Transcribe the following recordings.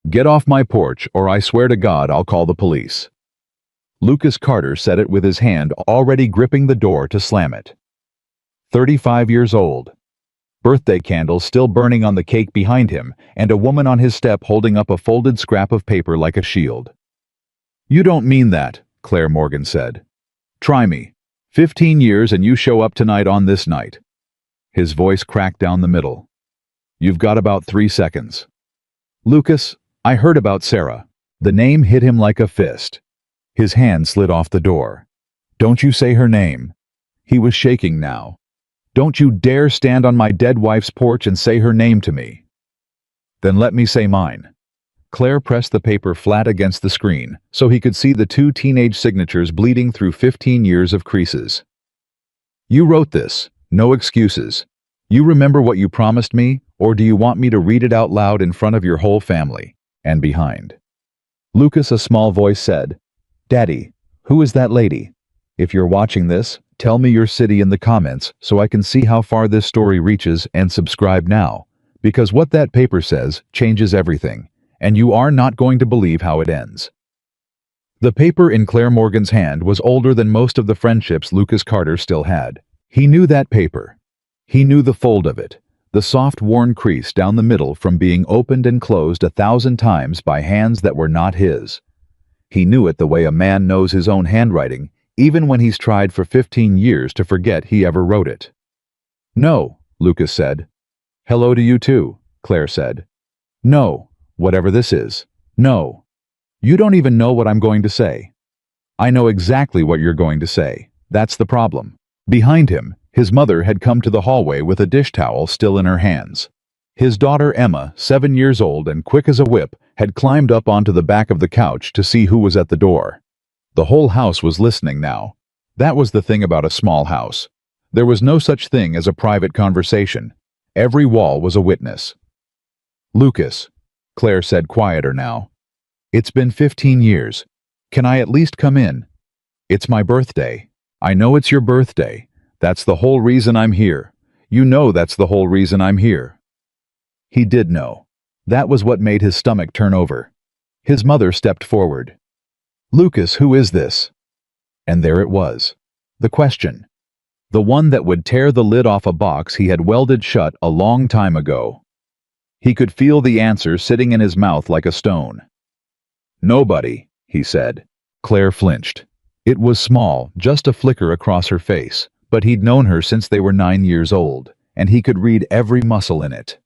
"Get off my porch, or I swear to God I'll call the police." Lucas Carter said it with his hand already gripping the door to slam it. 35 years old. Birthday candles still burning on the cake behind him, and a woman on his step holding up a folded scrap of paper like a shield. "You don't mean that," Claire Morgan said. "Try me. 15 years and you show up tonight on this night." His voice cracked down the middle. "You've got about 3 seconds. "Lucas, I heard about Sarah." The name hit him like a fist. His hand slid off the door. "Don't you say her name." He was shaking now. "Don't you dare stand on my dead wife's porch and say her name to me." "Then let me say mine." Claire pressed the paper flat against the screen so he could see the 2 teenage signatures bleeding through 15 years of creases. "You wrote this. No excuses. You remember what you promised me, or do you want me to read it out loud in front of your whole family and behind?" Lucas, a small voice said, "Daddy, who is that lady? If you're watching this, tell me your city in the comments so I can see how far this story reaches, and subscribe now, because what that paper says changes everything, and you are not going to believe how it ends." The paper in Claire Morgan's hand was older than most of the friendships Lucas Carter still had. He knew that paper. He knew the fold of it, the soft worn crease down the middle from being opened and closed 1,000 times by hands that were not his. He knew it the way a man knows his own handwriting, even when he's tried for 15 years to forget he ever wrote it. "No," Lucas said. "Hello to you too," Claire said. "No, whatever this is. No. You don't even know what I'm going to say." "I know exactly what you're going to say. That's the problem." Behind him, his mother had come to the hallway with a dish towel still in her hands. His daughter Emma, 7 years old and quick as a whip, had climbed up onto the back of the couch to see who was at the door. The whole house was listening now. That was the thing about a small house. There was no such thing as a private conversation. Every wall was a witness. "Lucas," Claire said quieter now. "It's been 15 years. Can I at least come in? It's my birthday. I know it's your birthday. That's the whole reason I'm here. You know that's the whole reason I'm here." He did know. That was what made his stomach turn over. His mother stepped forward. "Lucas, who is this?" And there it was. The question. The one that would tear the lid off a box he had welded shut a long time ago. He could feel the answer sitting in his mouth like a stone. "Nobody," he said. Claire flinched. It was small, just a flicker across her face, but he'd known her since they were 9 years old, and he could read every muscle in it.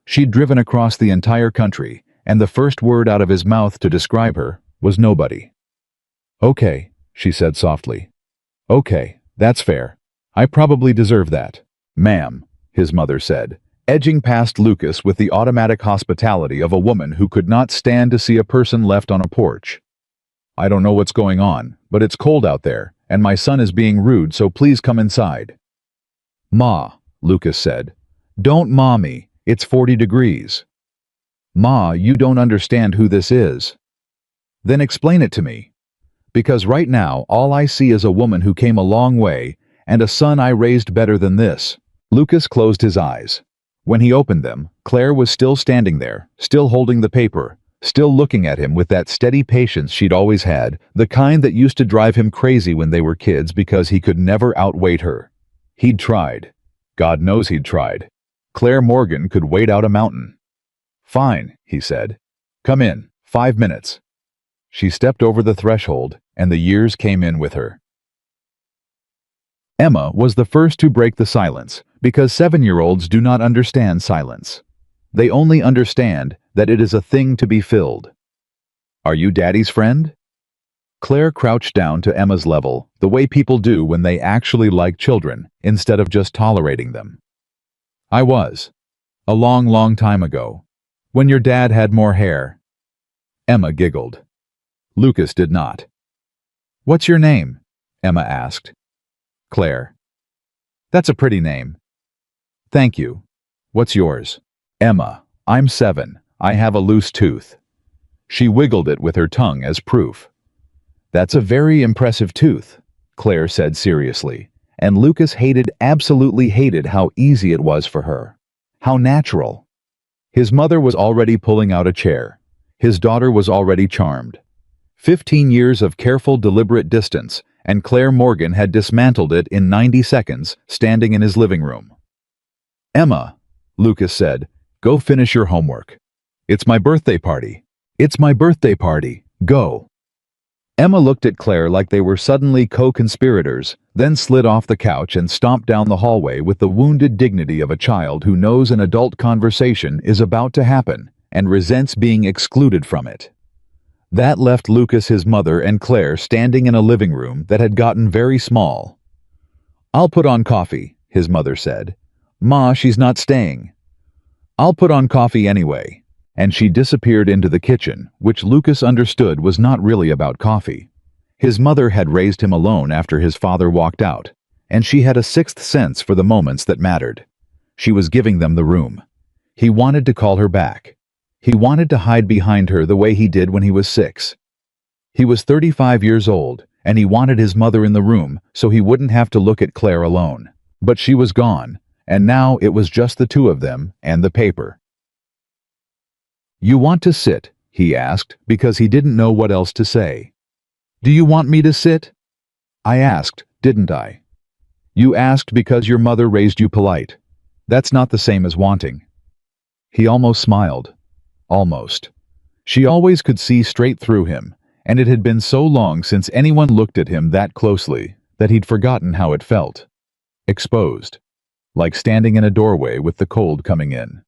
She'd driven across the entire country, and the first word out of his mouth to describe her was nobody. "Okay," she said softly. "Okay, that's fair. I probably deserve that." "Ma'am," his mother said, edging past Lucas with the automatic hospitality of a woman who could not stand to see a person left on a porch. "I don't know what's going on, but it's cold out there, and my son is being rude, so please come inside." "Ma," Lucas said. "Don't ma me. It's 40 degrees. Ma, you don't understand who this is." "Then explain it to me. Because right now, all I see is a woman who came a long way, and a son I raised better than this." Lucas closed his eyes. When he opened them, Claire was still standing there, still holding the paper, still looking at him with that steady patience she'd always had, the kind that used to drive him crazy when they were kids because he could never outwait her. He'd tried. God knows he'd tried. Claire Morgan could wait out a mountain. "Fine," he said. "Come in, 5 minutes." She stepped over the threshold, and the years came in with her. Emma was the first to break the silence, because 7-year-olds do not understand silence. They only understand that it is a thing to be filled. "Are you Daddy's friend?" Claire crouched down to Emma's level, the way people do when they actually like children, instead of just tolerating them. "I was. A long, long time ago. When your dad had more hair." Emma giggled. Lucas did not. "What's your name?" Emma asked. "Claire." "That's a pretty name." "Thank you. What's yours?" "Emma. I'm 7. I have a loose tooth." She wiggled it with her tongue as proof. "That's a very impressive tooth," Claire said seriously, and Lucas absolutely hated how easy it was for her. How natural. His mother was already pulling out a chair. His daughter was already charmed. 15 years of careful, deliberate distance, and Claire Morgan had dismantled it in 90 seconds, standing in his living room. "Emma," Lucas said, "go finish your homework. It's my birthday party. It's my birthday party. Go." Emma looked at Claire like they were suddenly co-conspirators, then slid off the couch and stomped down the hallway with the wounded dignity of a child who knows an adult conversation is about to happen and resents being excluded from it. That left Lucas, his mother, and Claire standing in a living room that had gotten very small. "I'll put on coffee," his mother said. "Ma, she's not staying." "I'll put on coffee anyway." And she disappeared into the kitchen, which Lucas understood was not really about coffee. His mother had raised him alone after his father walked out, and she had a sixth sense for the moments that mattered. She was giving them the room. He wanted to call her back. He wanted to hide behind her the way he did when he was 6. He was 35 years old, and he wanted his mother in the room so he wouldn't have to look at Claire alone. But she was gone, and now it was just the two of them and the paper. "You want to sit?" he asked, because he didn't know what else to say. "Do you want me to sit?" "I asked, didn't I?" "You asked because your mother raised you polite. That's not the same as wanting." He almost smiled. Almost. She always could see straight through him, and it had been so long since anyone looked at him that closely that he'd forgotten how it felt. Exposed. Like standing in a doorway with the cold coming in.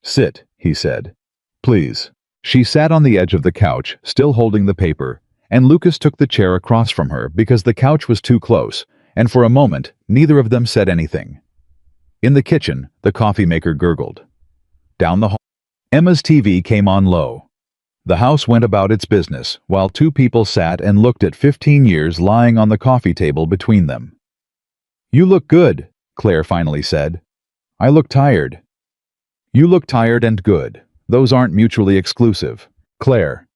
"Sit," he said. "Please." She sat on the edge of the couch, still holding the paper, and Lucas took the chair across from her because the couch was too close, and for a moment, neither of them said anything. In the kitchen, the coffee maker gurgled. Down the hall, Emma's TV came on low. The house went about its business, while two people sat and looked at 15 years lying on the coffee table between them. "You look good," Claire finally said. "I look tired." "You look tired and good. Those aren't mutually exclusive." "Claire."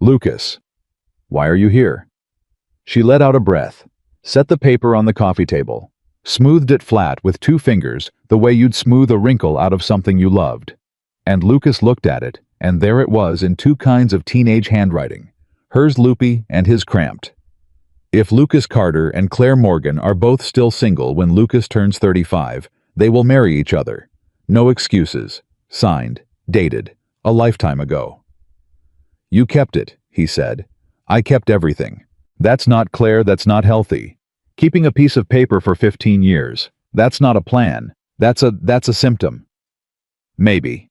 "Lucas." "Why are you here?" She let out a breath, set the paper on the coffee table, smoothed it flat with 2 fingers the way you'd smooth a wrinkle out of something you loved. And Lucas looked at it, and there it was in 2 kinds of teenage handwriting, hers loopy and his cramped. If Lucas Carter and Claire Morgan are both still single when Lucas turns 35, they will marry each other. No excuses. Signed. Dated. A lifetime ago. "You kept it," he said. "I kept everything. That's not Claire, that's not healthy. Keeping a piece of paper for 15 years. That's not a plan. That's a symptom." "Maybe."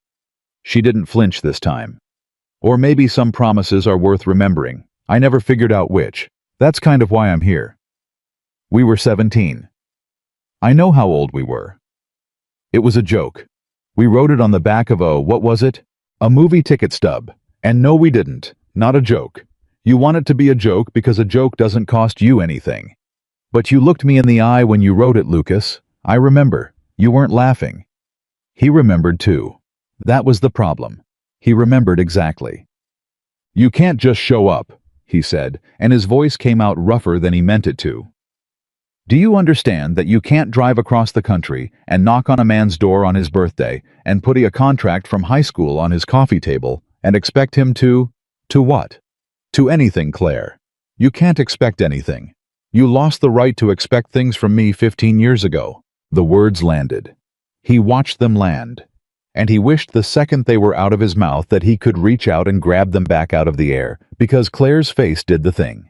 She didn't flinch this time. "Or maybe some promises are worth remembering. I never figured out which. That's kind of why I'm here." "We were 17. "I know how old we were." "It was a joke. We wrote it on the back of what was it? A movie ticket stub. And no, we didn't. Not a joke. You want it to be a joke because a joke doesn't cost you anything. But you looked me in the eye when you wrote it, Lucas. I remember. You weren't laughing." He remembered too. That was the problem. He remembered exactly. "You can't just show up," he said, and his voice came out rougher than he meant it to. "Do you understand that you can't drive across the country and knock on a man's door on his birthday and put a contract from high school on his coffee table and expect him to what? To anything, Claire. You can't expect anything. You lost the right to expect things from me 15 years ago." The words landed. He watched them land, and he wished the second they were out of his mouth that he could reach out and grab them back out of the air, because Claire's face did the thing.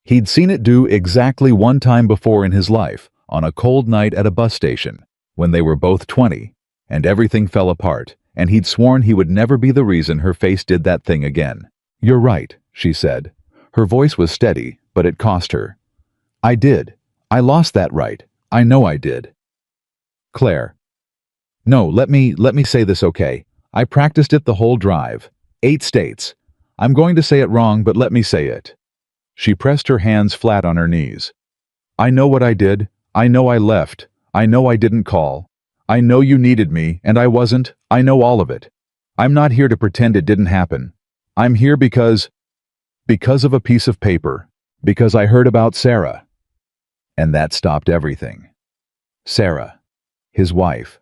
He'd seen it do exactly one time before in his life, on a cold night at a bus station, when they were both 20, and everything fell apart, and he'd sworn he would never be the reason her face did that thing again. "You're right," she said. Her voice was steady, but it cost her. "I did. I lost that right. I know I did." "Claire." "No, let me say this, okay? I practiced it the whole drive. 8 states. I'm going to say it wrong, but let me say it." She pressed her hands flat on her knees. "I know what I did. I know I left. I know I didn't call. I know you needed me, and I wasn't. I know all of it. I'm not here to pretend it didn't happen. I'm here because of a piece of paper. Because I heard about Sarah." And that stopped everything. Sarah. His wife.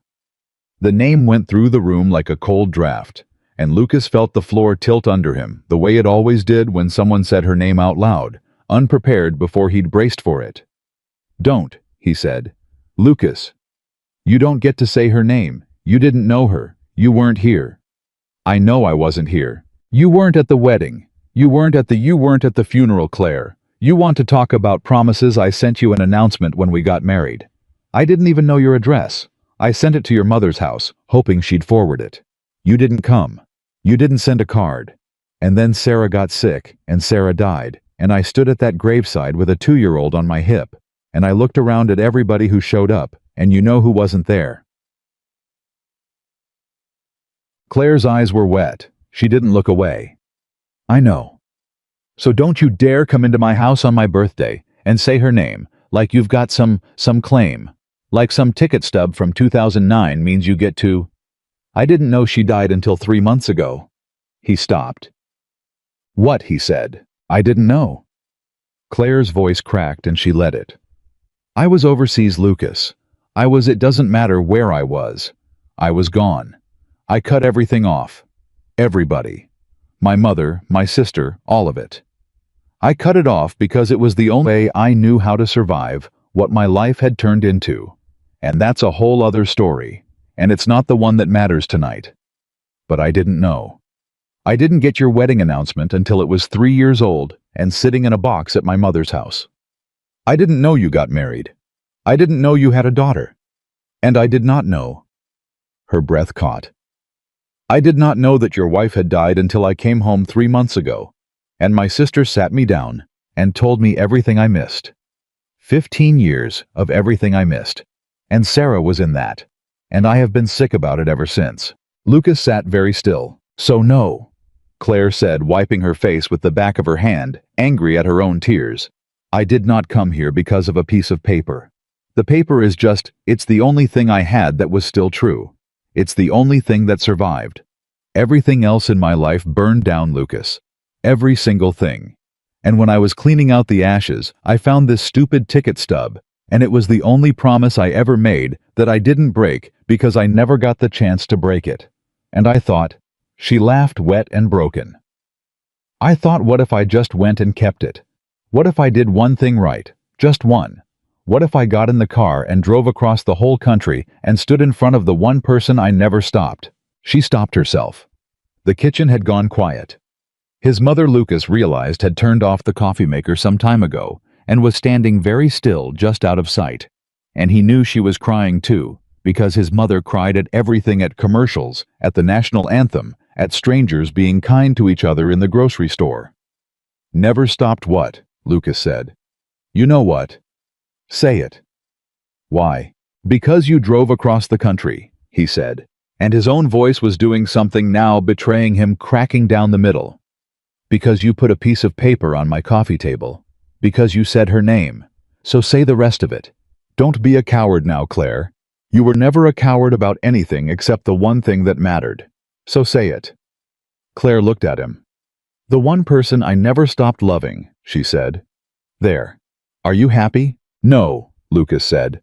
The name went through the room like a cold draft, and Lucas felt the floor tilt under him, the way it always did when someone said her name out loud, unprepared before he'd braced for it. "Don't," he said. "Lucas. You don't get to say her name. You didn't know her. You weren't here." "I know I wasn't here. You weren't at the wedding. You weren't at the funeral, Claire. You want to talk about promises? I sent you an announcement when we got married. I didn't even know your address. I sent it to your mother's house, hoping she'd forward it. You didn't come. You didn't send a card. And then Sarah got sick, and Sarah died, and I stood at that graveside with a 2-year-old on my hip, and I looked around at everybody who showed up, and you know who wasn't there." Claire's eyes were wet. She didn't look away. "I know. So don't you dare come into my house on my birthday and say her name like you've got some claim, like some ticket stub from 2009 means you get to—" "I didn't know she died until 3 months ago." He stopped. "What?" he said. "I didn't know." Claire's voice cracked and she let it. "I was overseas, Lucas. It doesn't matter where I was. I was gone. I cut everything off. Everybody. My mother, my sister, all of it. I cut it off because it was the only way I knew how to survive what my life had turned into. And that's a whole other story, and it's not the one that matters tonight. But I didn't know. I didn't get your wedding announcement until it was 3 years old and sitting in a box at my mother's house. I didn't know you got married. I didn't know you had a daughter. And I did not know—" Her breath caught. "I did not know that your wife had died until I came home 3 months ago, and my sister sat me down and told me everything I missed. 15 years of everything I missed. And Sarah was in that. And I have been sick about it ever since." Lucas sat very still. "So no," Claire said, wiping her face with the back of her hand, angry at her own tears. "I did not come here because of a piece of paper. The paper is it's the only thing I had that was still true. It's the only thing that survived. Everything else in my life burned down, Lucas. Every single thing. And when I was cleaning out the ashes, I found this stupid ticket stub, and it was the only promise I ever made that I didn't break because I never got the chance to break it. And I thought—" She laughed, wet and broken. "I thought, what if I just went and kept it? What if I did one thing right? Just one? What if I got in the car and drove across the whole country and stood in front of the one person I never stopped?" She stopped herself. The kitchen had gone quiet. His mother, Lucas realized, had turned off the coffee maker some time ago and was standing very still just out of sight. And he knew she was crying too, because his mother cried at everything, at commercials, at the national anthem, at strangers being kind to each other in the grocery store. "Never stopped what?" Lucas said. "You know what? Say it." "Why?" "Because you drove across the country," he said, and his own voice was doing something now, betraying him, cracking down the middle. "Because you put a piece of paper on my coffee table. Because you said her name. So say the rest of it. Don't be a coward now, Claire. You were never a coward about anything except the one thing that mattered. So say it." Claire looked at him. "The one person I never stopped loving," she said. "There. Are you happy?" "No," Lucas said.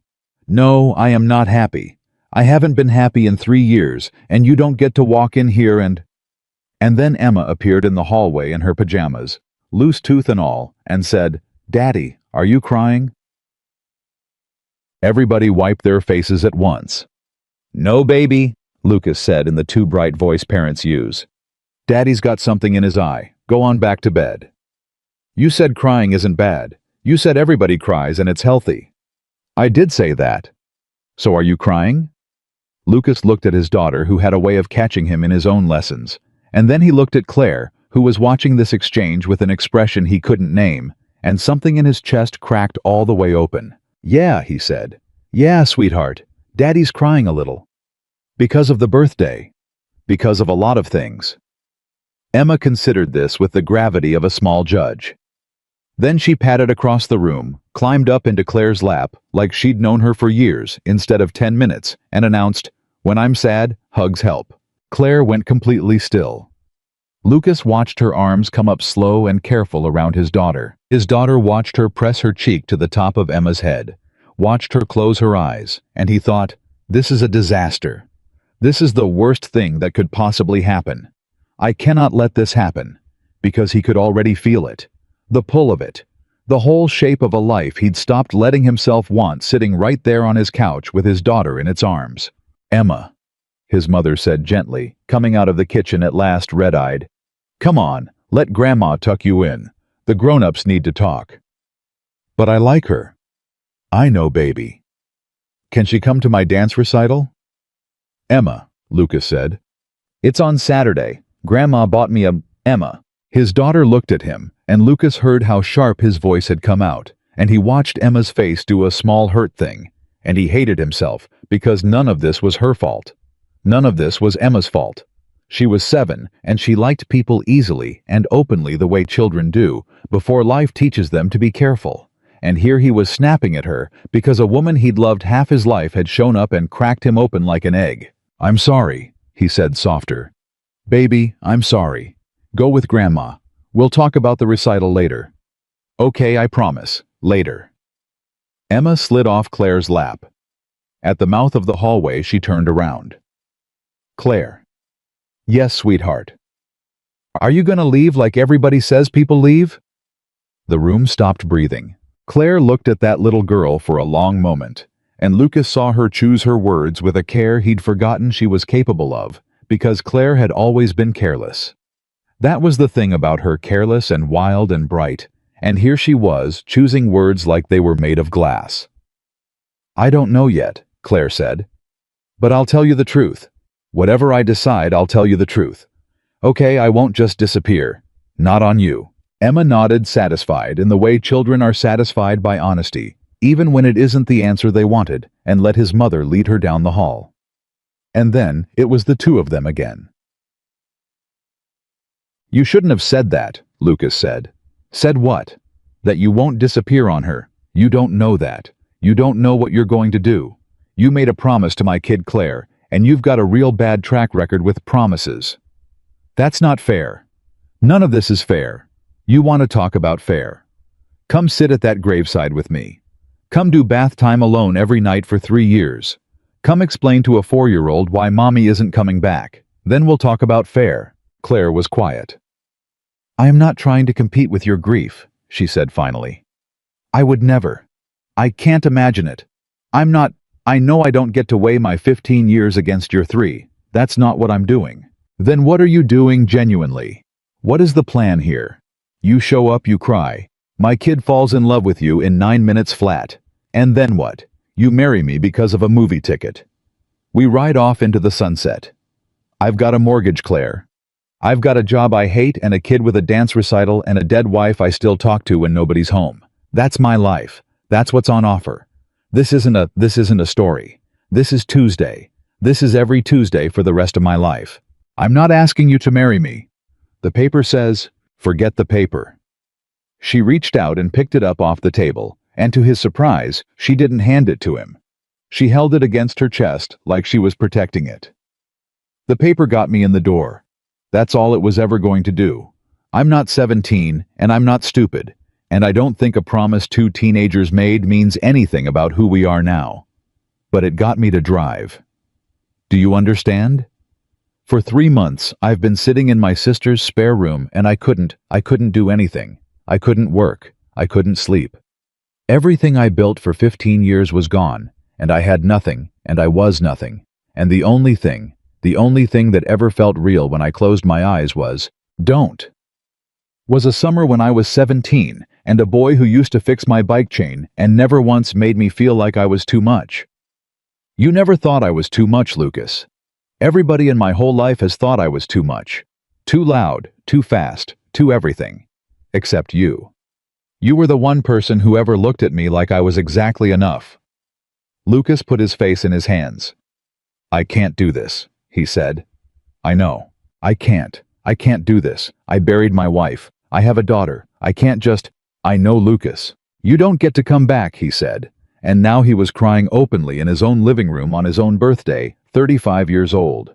"No, I am not happy. I haven't been happy in 3 years, and you don't get to walk in here and—" And then Emma appeared in the hallway in her pajamas, loose tooth and all, and said, "Daddy, are you crying?" Everybody wiped their faces at once. "No, baby," Lucas said in the too bright voice parents use. "Daddy's got something in his eye. Go on back to bed." "You said crying isn't bad. You said everybody cries and it's healthy." "I did say that. So are you crying?" Lucas looked at his daughter, who had a way of catching him in his own lessons, and then he looked at Claire, who was watching this exchange with an expression he couldn't name, and something in his chest cracked all the way open. "Yeah," he said. "Yeah, sweetheart. Daddy's crying a little. Because of the birthday. Because of a lot of things." Emma considered this with the gravity of a small judge. Then she padded across the room, climbed up into Claire's lap like she'd known her for years instead of 10 minutes, and announced, "When I'm sad, hugs help." Claire went completely still. Lucas watched her arms come up slow and careful around his daughter. His daughter watched her press her cheek to the top of Emma's head, watched her close her eyes, and he thought, "This is a disaster. This is the worst thing that could possibly happen." I cannot let this happen. Because he could already feel it. The pull of it. The whole shape of a life he'd stopped letting himself want sitting right there on his couch with his daughter in its arms. Emma, his mother said gently, coming out of the kitchen at last red-eyed. Come on, let Grandma tuck you in. The grown-ups need to talk. But I like her. I know, baby. Can she come to my dance recital? Emma, Lucas said. It's on Saturday. Grandma bought me a... Emma. His daughter looked at him, and Lucas heard how sharp his voice had come out, and he watched Emma's face do a small hurt thing, and he hated himself because none of this was her fault. None of this was Emma's fault. She was 7, and she liked people easily and openly the way children do, before life teaches them to be careful. And here he was snapping at her because a woman he'd loved half his life had shown up and cracked him open like an egg. I'm sorry, he said softer. Baby, I'm sorry. Go with Grandma. We'll talk about the recital later. Okay, I promise. Later. Emma slid off Claire's lap. At the mouth of the hallway, she turned around. Claire. Yes, sweetheart. Are you gonna leave like everybody says people leave? The room stopped breathing. Claire looked at that little girl for a long moment, and Lucas saw her choose her words with a care he'd forgotten she was capable of, because Claire had always been careless. That was the thing about her, careless and wild and bright, and here she was, choosing words like they were made of glass. I don't know yet, Claire said. But I'll tell you the truth. Whatever I decide, I'll tell you the truth. Okay, I won't just disappear. Not on you. Emma nodded, satisfied in the way children are satisfied by honesty, even when it isn't the answer they wanted, and let his mother lead her down the hall. And then, it was the two of them again. You shouldn't have said that, Lucas said. Said what? That you won't disappear on her. You don't know that. You don't know what you're going to do. You made a promise to my kid Claire, and you've got a real bad track record with promises. That's not fair. None of this is fair. You want to talk about fair. Come sit at that graveside with me. Come do bath time alone every night for 3 years. Come explain to a 4-year-old why mommy isn't coming back. Then we'll talk about fair. Claire was quiet. I am not trying to compete with your grief, she said finally. I would never. I can't imagine it. I know I don't get to weigh my 15 years against your 3. That's not what I'm doing. Then what are you doing genuinely? What is the plan here? You show up, you cry. My kid falls in love with you in 9 minutes flat. And then what? You marry me because of a movie ticket. We ride off into the sunset. I've got a mortgage, Claire. I've got a job I hate and a kid with a dance recital and a dead wife I still talk to when nobody's home. That's my life. That's what's on offer. This isn't a story. This is Tuesday. This is every Tuesday for the rest of my life. I'm not asking you to marry me. The paper says, forget the paper. She reached out and picked it up off the table, and to his surprise, she didn't hand it to him. She held it against her chest like she was protecting it. The paper got me in the door. That's all it was ever going to do. I'm not 17, and I'm not stupid, and I don't think a promise 2 teenagers made means anything about who we are now. But it got me to drive. Do you understand? For 3 months, I've been sitting in my sister's spare room, and I couldn't do anything. I couldn't work. I couldn't sleep. Everything I built for 15 years was gone, and I had nothing, and I was nothing. And the only thing that ever felt real when I closed my eyes was, don't. Was a summer when I was 17, and a boy who used to fix my bike chain and never once made me feel like I was too much. You never thought I was too much, Lucas. Everybody in my whole life has thought I was too much. Too loud, too fast, too everything. Except you. You were the one person who ever looked at me like I was exactly enough. Lucas put his face in his hands. I can't do this, he said. I know. I can't do this. I buried my wife. I have a daughter. I can't just... I know, Lucas. You don't get to come back, he said. And now he was crying openly in his own living room on his own birthday, 35 years old.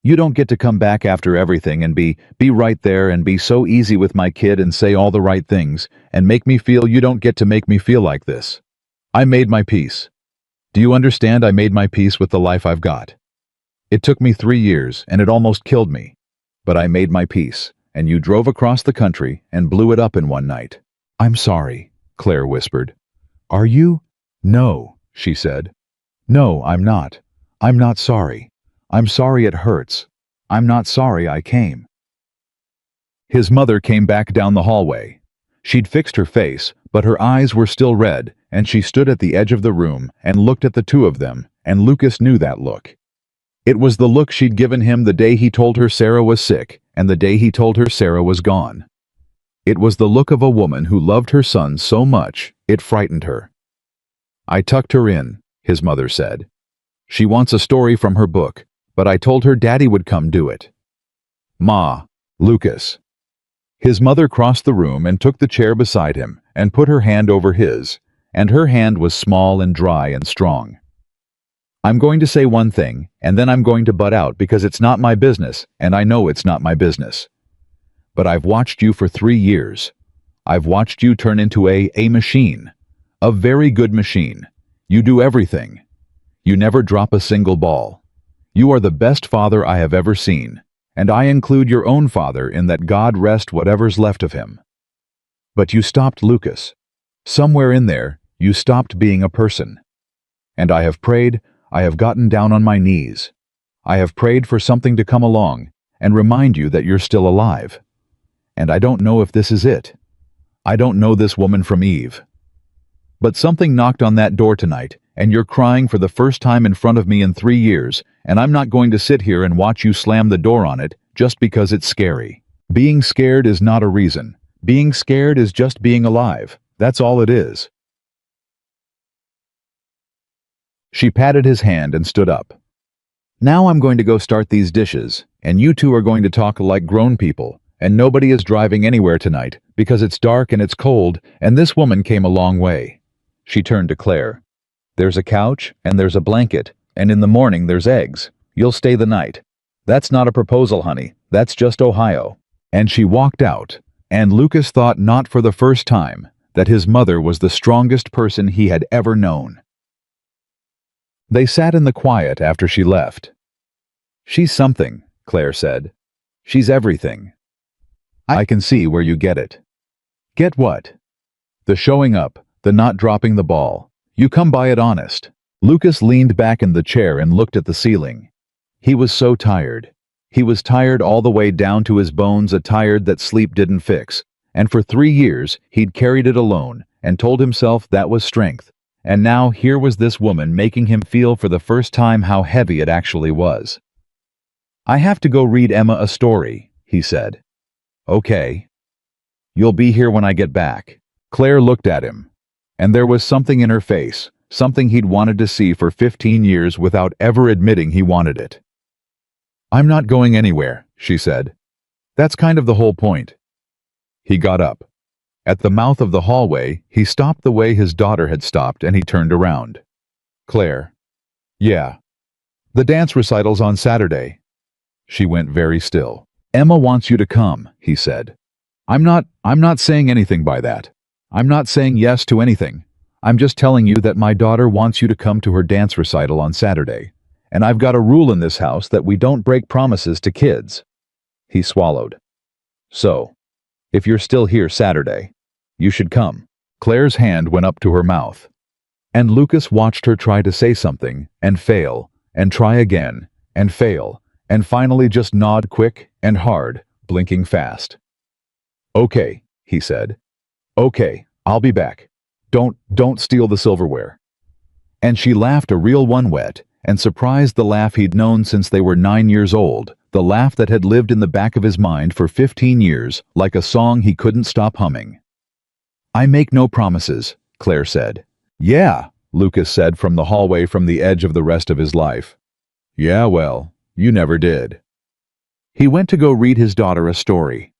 You don't get to come back after everything and be right there and be so easy with my kid and say all the right things and make me feel you don't get to make me feel like this. I made my peace. Do you understand? I made my peace with the life I've got. It took me 3 years and it almost killed me. But I made my peace, and you drove across the country and blew it up in one night. I'm sorry, Claire whispered. Are you? No, she said. No, I'm not. I'm not sorry. I'm sorry it hurts. I'm not sorry I came. His mother came back down the hallway. She'd fixed her face, but her eyes were still red, and she stood at the edge of the room and looked at the two of them, and Lucas knew that look. It was the look she'd given him the day he told her Sarah was sick, and the day he told her Sarah was gone. It was the look of a woman who loved her son so much, it frightened her. I tucked her in, his mother said. She wants a story from her book, but I told her Daddy would come do it. Ma, Lucas. His mother crossed the room and took the chair beside him and put her hand over his, and her hand was small and dry and strong. I'm going to say one thing, and then I'm going to butt out because it's not my business, and I know it's not my business. But I've watched you for 3 years. I've watched you turn into a machine. A very good machine. You do everything. You never drop a single ball. You are the best father I have ever seen, and I include your own father in that. God rest whatever's left of him. But you stopped, Lucas. Somewhere in there, you stopped being a person. And I have prayed, I have gotten down on my knees. I have prayed for something to come along and remind you that you're still alive. And I don't know if this is it. I don't know this woman from Eve. But something knocked on that door tonight, and you're crying for the first time in front of me in 3 years, and I'm not going to sit here and watch you slam the door on it just because it's scary. Being scared is not a reason. Being scared is just being alive. That's all it is. She patted his hand and stood up. Now I'm going to go start these dishes, and you two are going to talk like grown people, and nobody is driving anywhere tonight because it's dark and it's cold, and this woman came a long way. She turned to Claire. There's a couch, and there's a blanket, and in the morning there's eggs. You'll stay the night. That's not a proposal, honey. That's just Ohio. And she walked out, and Lucas thought not for the first time that his mother was the strongest person he had ever known. They sat in the quiet after she left. She's something, Claire said. She's everything. I can see where you get it. Get what? The showing up, the not dropping the ball. You come by it honest. Lucas leaned back in the chair and looked at the ceiling. He was so tired. He was tired all the way down to his bones, a tired that sleep didn't fix. And for 3 years, he'd carried it alone and told himself that was strength. And now here was this woman making him feel for the first time how heavy it actually was. I have to go read Emma a story, he said. Okay. You'll be here when I get back. Claire looked at him, and there was something in her face, something he'd wanted to see for 15 years without ever admitting he wanted it. I'm not going anywhere, she said. That's kind of the whole point. He got up. At the mouth of the hallway, he stopped the way his daughter had stopped, and he turned around. Claire. Yeah. The dance recital's on Saturday. She went very still. Emma wants you to come, he said. I'm not saying anything by that. I'm not saying yes to anything. I'm just telling you that my daughter wants you to come to her dance recital on Saturday. And I've got a rule in this house that we don't break promises to kids. He swallowed. So, if you're still here Saturday, you should come. Claire's hand went up to her mouth. And Lucas watched her try to say something, and fail, and try again, and fail, and finally just nod quick and hard, blinking fast. Okay, he said. Okay, I'll be back. Don't steal the silverware. And she laughed, a real one, wet and surprised, the laugh he'd known since they were 9 years old, the laugh that had lived in the back of his mind for 15 years, like a song he couldn't stop humming. I make no promises, Claire said. Yeah, Lucas said from the hallway, from the edge of the rest of his life. Yeah, well, you never did. He went to go read his daughter a story.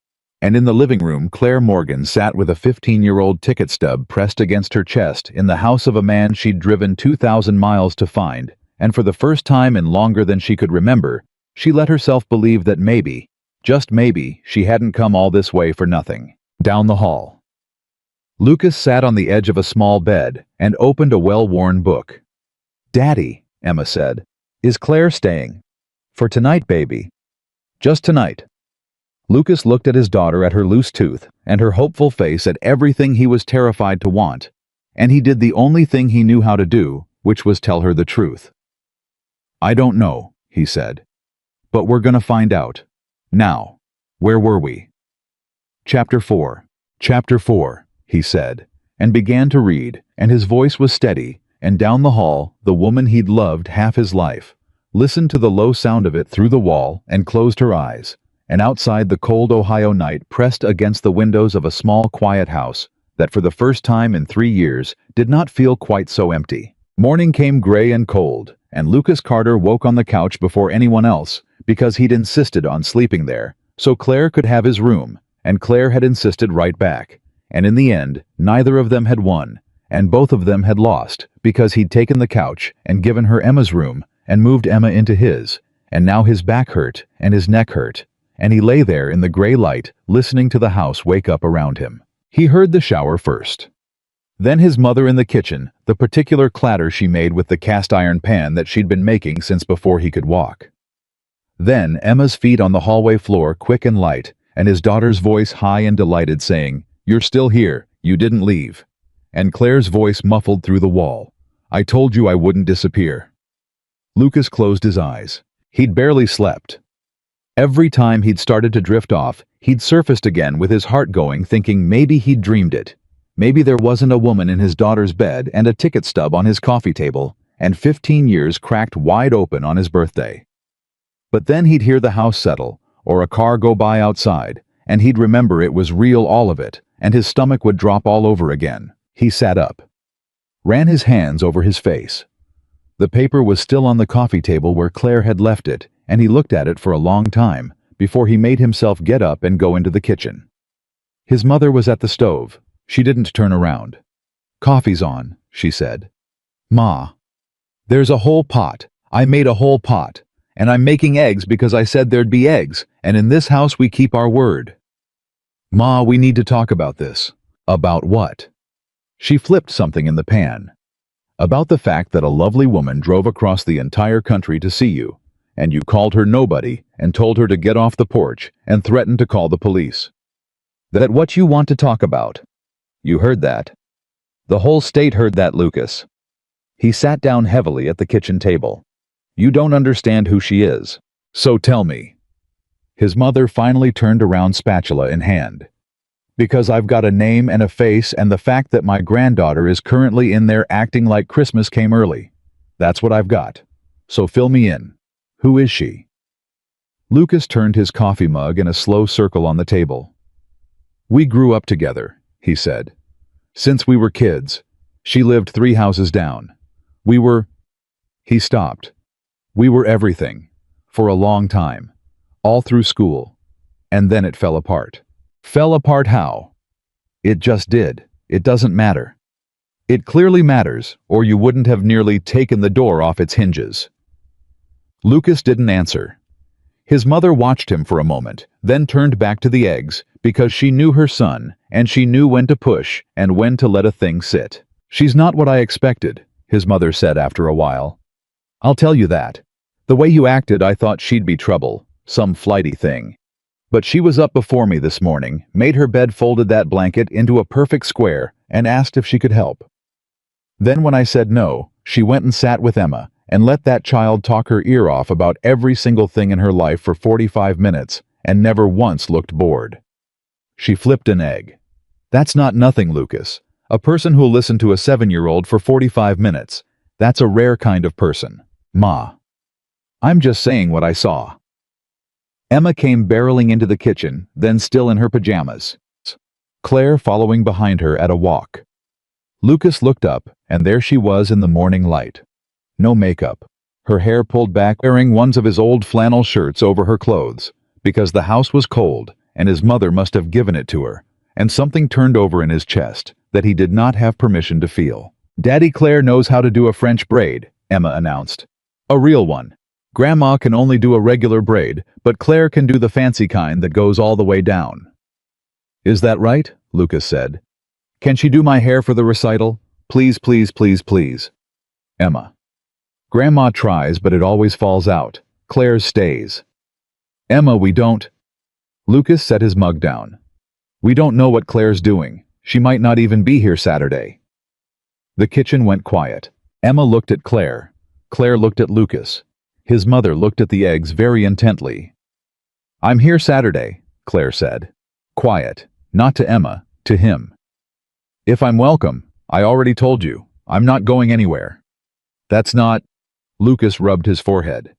And in the living room, Claire Morgan sat with a 15-year-old ticket stub pressed against her chest in the house of a man she'd driven 2,000 miles to find, and for the first time in longer than she could remember, she let herself believe that maybe, just maybe, she hadn't come all this way for nothing. Down the hall. Lucas sat on the edge of a small bed and opened a well-worn book. Daddy, Emma said, is Claire staying? For tonight, baby. Just tonight. Lucas looked at his daughter, at her loose tooth, and her hopeful face, at everything he was terrified to want, and he did the only thing he knew how to do, which was tell her the truth. "I don't know," he said. "But we're gonna find out. Now, where were we?" Chapter 4. Chapter 4, he said, and began to read, and his voice was steady, and down the hall, the woman he'd loved half his life listened to the low sound of it through the wall and closed her eyes, and outside the cold Ohio night pressed against the windows of a small quiet house that for the first time in 3 years did not feel quite so empty. Morning came gray and cold, and Lucas Carter woke on the couch before anyone else because he'd insisted on sleeping there, so Claire could have his room, and Claire had insisted right back, and in the end, neither of them had won, and both of them had lost because he'd taken the couch and given her Emma's room and moved Emma into his, and now his back hurt and his neck hurt, and he lay there in the gray light listening to the house wake up around him. He heard the shower first. Then his mother in the kitchen, the particular clatter she made with the cast-iron pan that she'd been making since before he could walk. Then Emma's feet on the hallway floor, quick and light, and his daughter's voice high and delighted saying, "You're still here, you didn't leave." And Claire's voice muffled through the wall, "I told you I wouldn't disappear." Lucas closed his eyes. He'd barely slept. Every time he'd started to drift off, he'd surfaced again with his heart going, thinking maybe he'd dreamed it. Maybe there wasn't a woman in his daughter's bed and a ticket stub on his coffee table, and 15 years cracked wide open on his birthday. But then he'd hear the house settle, or a car go by outside, and he'd remember it was real, all of it, and his stomach would drop all over again. He sat up, ran his hands over his face. The paper was still on the coffee table where Claire had left it, and he looked at it for a long time before he made himself get up and go into the kitchen. His mother was at the stove. She didn't turn around. "Coffee's on," she said. "Ma, there's a whole pot. I made a whole pot. And I'm making eggs because I said there'd be eggs, and in this house we keep our word." "Ma, we need to talk about this." "About what?" She flipped something in the pan. "About the fact that a lovely woman drove across the entire country to see you, and you called her nobody and told her to get off the porch and threatened to call the police. That what you want to talk about. You heard that. The whole state heard that, Lucas." He sat down heavily at the kitchen table. "You don't understand who she is. So tell me." His mother finally turned around, spatula in hand. "Because I've got a name and a face, and the fact that my granddaughter is currently in there acting like Christmas came early. That's what I've got. So fill me in. Who is she?" Lucas turned his coffee mug in a slow circle on the table. "We grew up together," he said. "Since we were kids. She lived 3 houses down. We were—" He stopped. "We were everything. For a long time. All through school. And then it fell apart." "Fell apart how?" "It just did. It doesn't matter." "It clearly matters, or you wouldn't have nearly taken the door off its hinges." Lucas didn't answer. His mother watched him for a moment, then turned back to the eggs, because she knew her son, and she knew when to push and when to let a thing sit. "She's not what I expected," his mother said after a while. "I'll tell you that. The way you acted, I thought she'd be trouble, some flighty thing. But she was up before me this morning, made her bed, folded that blanket into a perfect square, and asked if she could help. Then when I said no, she went and sat with Emma, and let that child talk her ear off about every single thing in her life for 45 minutes, and never once looked bored. She flipped an egg. That's not nothing, Lucas. A person who'll listen to a 7-year-old for 45 minutes. That's a rare kind of person. Ma. I'm just saying what I saw." Emma came barreling into the kitchen, then still in her pajamas. Claire following behind her at a walk. Lucas looked up, and there she was in the morning light. No makeup. Her hair pulled back, wearing one of his old flannel shirts over her clothes, because the house was cold, and his mother must have given it to her, and something turned over in his chest that he did not have permission to feel. "Daddy Claire knows how to do a French braid," Emma announced. "A real one. Grandma can only do a regular braid, but Claire can do the fancy kind that goes all the way down." "Is that right?" Lucas said. "Can she do my hair for the recital? Please, please, please, please." Emma. "Grandma tries, but it always falls out. Claire's stays." "Emma, we don't—" Lucas set his mug down. We don't know what Claire's doing. She might not even be here Saturday. The kitchen went quiet. Emma looked at Claire. Claire looked at Lucas. His mother looked at the eggs very intently. I'm here Saturday, Claire said. Quiet, not to Emma, to him. If I'm welcome, I already told you, I'm not going anywhere. That's not... Lucas rubbed his forehead.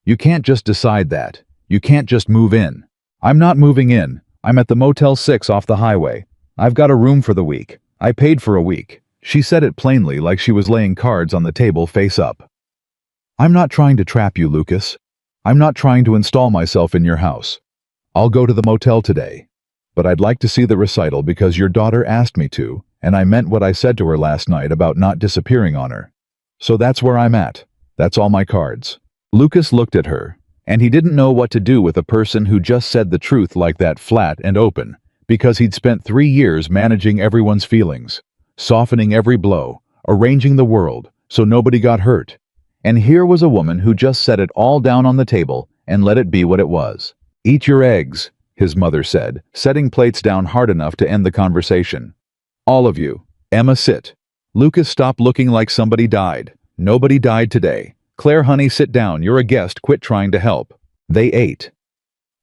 You can't just decide that. You can't just move in. I'm not moving in. I'm at the Motel 6 off the highway. I've got a room for the week. I paid for a week. She said it plainly, like she was laying cards on the table face up. I'm not trying to trap you, Lucas. I'm not trying to install myself in your house. I'll go to the motel today. But I'd like to see the recital because your daughter asked me to, and I meant what I said to her last night about not disappearing on her. So that's where I'm at. That's all my cards. Lucas looked at her, and he didn't know what to do with a person who just said the truth like that, flat and open, because he'd spent 3 years managing everyone's feelings, softening every blow, arranging the world so nobody got hurt. And here was a woman who just set it all down on the table and let it be what it was. Eat your eggs, his mother said, setting plates down hard enough to end the conversation. All of you. Emma, sit. Lucas, stop looking like somebody died. Nobody died today. Claire, honey, sit down. You're a guest. Quit trying to help. They ate.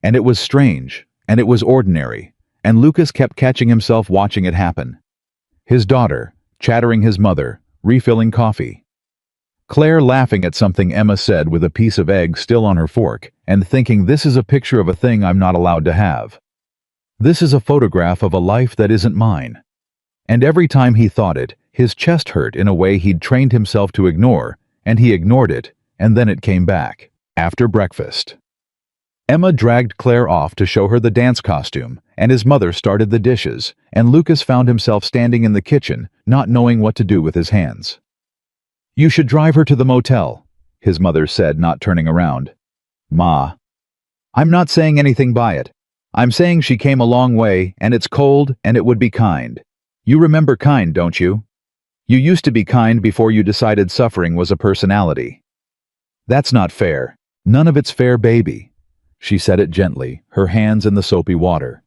And it was strange, and it was ordinary, and Lucas kept catching himself watching it happen. His daughter, chattering his mother, refilling coffee. Claire laughing at something Emma said with a piece of egg still on her fork, and thinking this is a picture of a thing I'm not allowed to have. This is a photograph of a life that isn't mine. And every time he thought it, his chest hurt in a way he'd trained himself to ignore, and he ignored it, and then it came back. After breakfast, Emma dragged Claire off to show her the dance costume, and his mother started the dishes, and Lucas found himself standing in the kitchen, not knowing what to do with his hands. You should drive her to the motel, his mother said, not turning around. Ma. I'm not saying anything by it. I'm saying she came a long way, and it's cold, and it would be kind. You remember kind, don't you? You used to be kind before you decided suffering was a personality. That's not fair. None of it's fair, baby. She said it gently, her hands in the soapy water.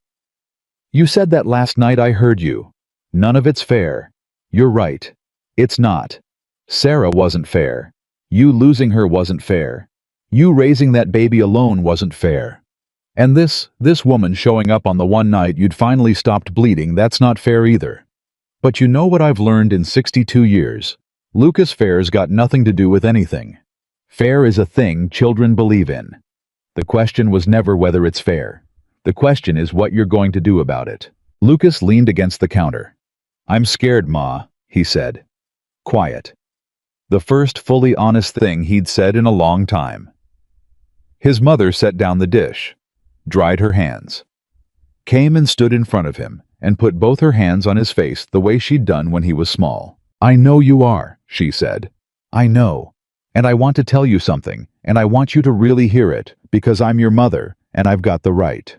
You said that last night, I heard you. None of it's fair. You're right. It's not. Sarah wasn't fair. You losing her wasn't fair. You raising that baby alone wasn't fair. And this woman showing up on the one night you'd finally stopped bleeding, that's not fair either. But you know what I've learned in 62 years? Lucas, fair's got nothing to do with anything. Fair is a thing children believe in. The question was never whether it's fair. The question is what you're going to do about it. Lucas leaned against the counter. I'm scared, Ma, he said. Quiet. The first fully honest thing he'd said in a long time. His mother set down the dish, dried her hands, came and stood in front of him, and put both her hands on his face the way she'd done when he was small. I know you are, she said. I know. And I want to tell you something, and I want you to really hear it, because I'm your mother, and I've got the right.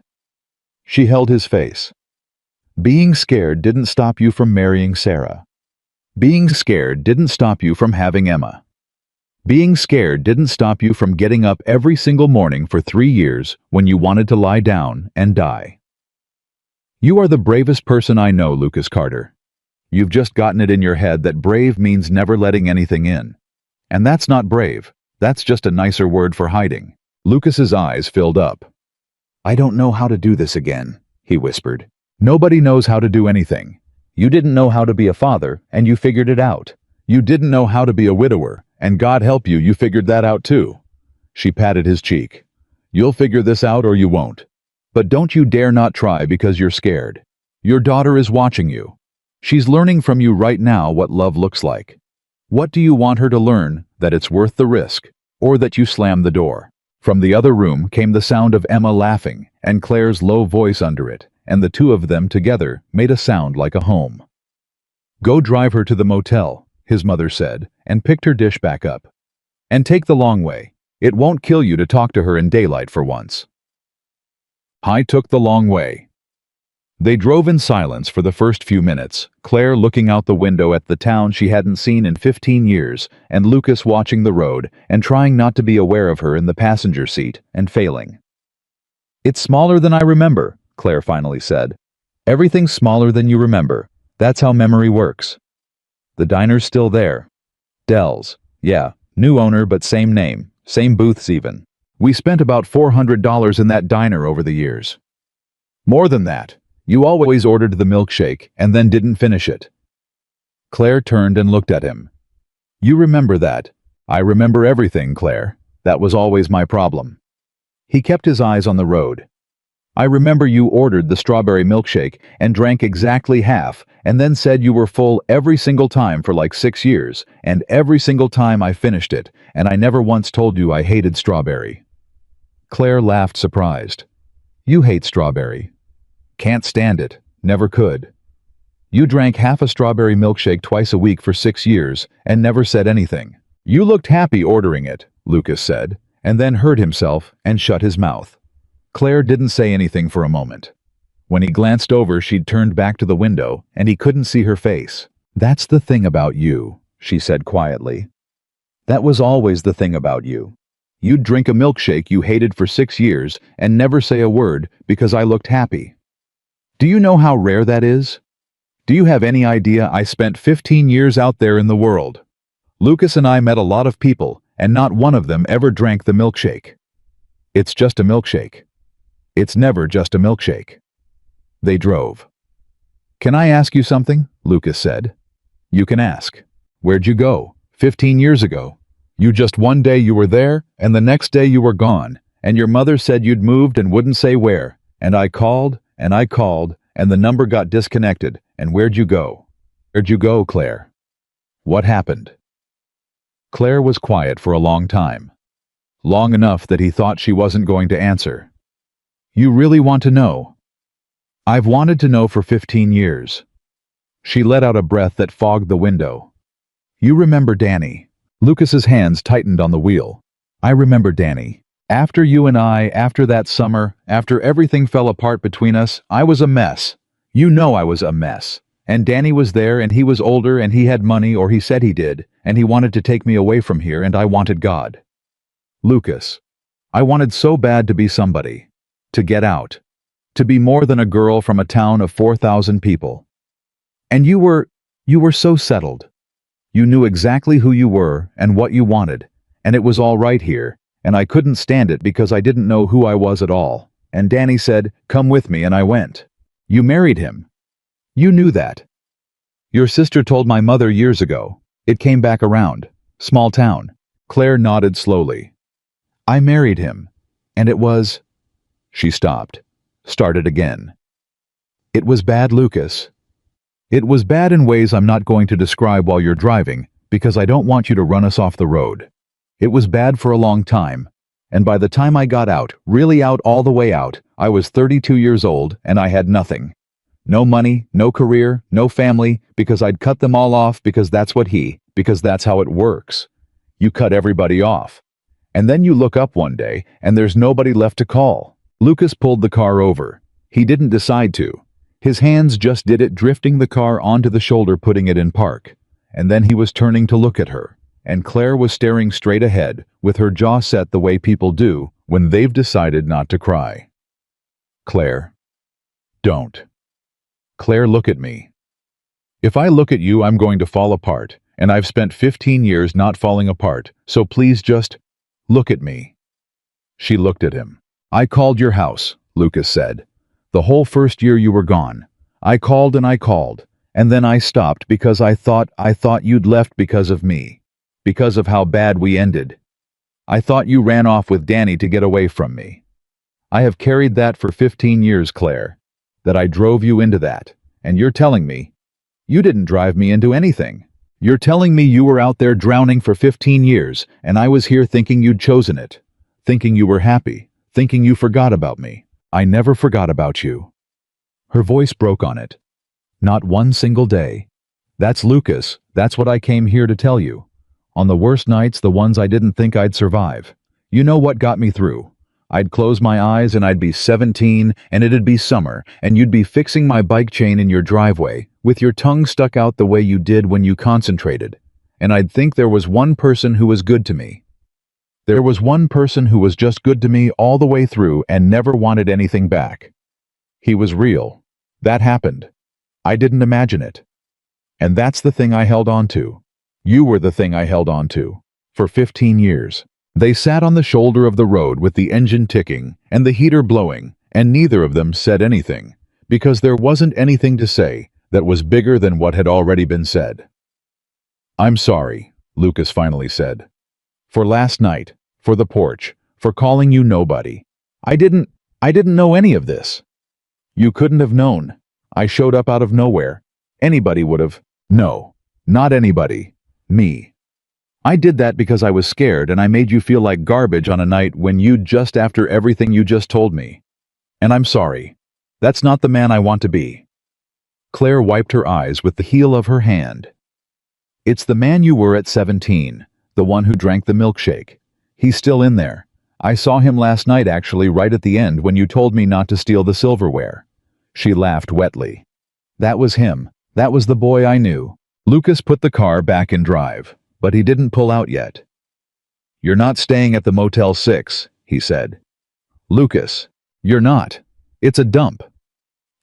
She held his face. Being scared didn't stop you from marrying Sarah. Being scared didn't stop you from having Emma. Being scared didn't stop you from getting up every single morning for 3 years when you wanted to lie down and die. You are the bravest person I know, Lucas Carter. You've just gotten it in your head that brave means never letting anything in. And that's not brave. That's just a nicer word for hiding. Lucas's eyes filled up. I don't know how to do this again, he whispered. Nobody knows how to do anything. You didn't know how to be a father, and you figured it out. You didn't know how to be a widower, and God help you, you figured that out too. She patted his cheek. You'll figure this out or you won't. But don't you dare not try because you're scared. Your daughter is watching you. She's learning from you right now what love looks like. What do you want her to learn? That it's worth the risk, or that you slam the door? From the other room came the sound of Emma laughing, and Claire's low voice under it, and the two of them together made a sound like a home. Go drive her to the motel, his mother said, and picked her dish back up. And take the long way. It won't kill you to talk to her in daylight for once. I took the long way. They drove in silence for the first few minutes, Claire looking out the window at the town she hadn't seen in 15 years, and Lucas watching the road and trying not to be aware of her in the passenger seat and failing. It's smaller than I remember, Claire finally said. Everything's smaller than you remember. That's how memory works. The diner's still there. Dell's. Yeah, new owner but same name, same booths even. We spent about $400 in that diner over the years. More than that. You always ordered the milkshake and then didn't finish it. Claire turned and looked at him. You remember that. I remember everything, Claire. That was always my problem. He kept his eyes on the road. I remember you ordered the strawberry milkshake and drank exactly half and then said you were full every single time for like 6 years, and every single time I finished it, and I never once told you I hated strawberry. Claire laughed surprised. You hate strawberry. Can't stand it. Never could. You drank half a strawberry milkshake twice a week for 6 years and never said anything. You looked happy ordering it, Lucas said, and then hurt himself and shut his mouth. Claire didn't say anything for a moment. When he glanced over, she'd turned back to the window, and he couldn't see her face. That's the thing about you, she said quietly. That was always the thing about you. You'd drink a milkshake you hated for 6 years and never say a word because I looked happy. Do you know how rare that is? Do you have any idea I spent 15 years out there in the world? Lucas and I met a lot of people, and not one of them ever drank the milkshake. It's just a milkshake. It's never just a milkshake. They drove. Can I ask you something? Lucas said. You can ask. Where'd you go? 15 years ago. You just one day you were there, and the next day you were gone, and your mother said you'd moved and wouldn't say where, and I called, and the number got disconnected, and where'd you go? Where'd you go, Claire? What happened? Claire was quiet for a long time. Long enough that he thought she wasn't going to answer. You really want to know? I've wanted to know for 15 years. She let out a breath that fogged the window. You remember Danny. Lucas's hands tightened on the wheel. I remember Danny. After you and I, after that summer, after everything fell apart between us, I was a mess. You know I was a mess. And Danny was there, and he was older, and he had money, or he said he did, and he wanted to take me away from here, and I wanted God. Lucas, I wanted so bad to be somebody. To get out. To be more than a girl from a town of 4,000 people. And you were so settled. You knew exactly who you were and what you wanted, and it was all right here, and I couldn't stand it because I didn't know who I was at all. And Danny said, come with me, and I went. You married him. You knew that. Your sister told my mother years ago. It came back around. Small town. Claire nodded slowly. I married him, and it was... She stopped. Started again. It was bad, Lucas. It was bad in ways I'm not going to describe while you're driving, because I don't want you to run us off the road. It was bad for a long time, and by the time I got out, really out all the way out, I was 32 years old and I had nothing. No money, no career, no family, because I'd cut them all off because that's how it works. You cut everybody off. And then you look up one day and there's nobody left to call. Lucas pulled the car over. He didn't decide to. His hands just did it, drifting the car onto the shoulder, putting it in park. And then he was turning to look at her. And Claire was staring straight ahead, with her jaw set the way people do when they've decided not to cry. Claire. Don't. Claire, look at me. If I look at you, I'm going to fall apart, and I've spent 15 years not falling apart, so please just look at me. She looked at him. I called your house, Lucas said. The whole first year you were gone. I called, and then I stopped because I thought you'd left because of me. Because of how bad we ended. I thought you ran off with Danny to get away from me. I have carried that for 15 years, Claire. That I drove you into that. And you're telling me, you didn't drive me into anything. You're telling me you were out there drowning for 15 years, and I was here thinking you'd chosen it. Thinking you were happy. Thinking you forgot about me. I never forgot about you. Her voice broke on it. Not one single day. That's Lucas. That's what I came here to tell you. On the worst nights, the ones I didn't think I'd survive. You know what got me through? I'd close my eyes and I'd be 17 and it'd be summer and you'd be fixing my bike chain in your driveway with your tongue stuck out the way you did when you concentrated. And I'd think there was one person who was good to me. There was one person who was just good to me all the way through and never wanted anything back. He was real. That happened. I didn't imagine it. And that's the thing I held on to. You were the thing I held on to. For 15 years. They sat on the shoulder of the road with the engine ticking and the heater blowing, and neither of them said anything, because there wasn't anything to say that was bigger than what had already been said. "I'm sorry," Lucas finally said. "For last night, for the porch, for calling you nobody. I didn't know any of this. You couldn't have known. I showed up out of nowhere. Anybody would have. No, not anybody. Me. I did that because I was scared and I made you feel like garbage on a night when you'd just after everything you just told me. And I'm sorry. That's not the man I want to be." Claire wiped her eyes with the heel of her hand. "It's the man you were at 17, the one who drank the milkshake. He's still in there. I saw him last night actually right at the end when you told me not to steal the silverware." She laughed wetly. "That was him. That was the boy I knew." Lucas put the car back in drive, but he didn't pull out yet. "You're not staying at the Motel 6, he said. "Lucas, you're not. It's a dump.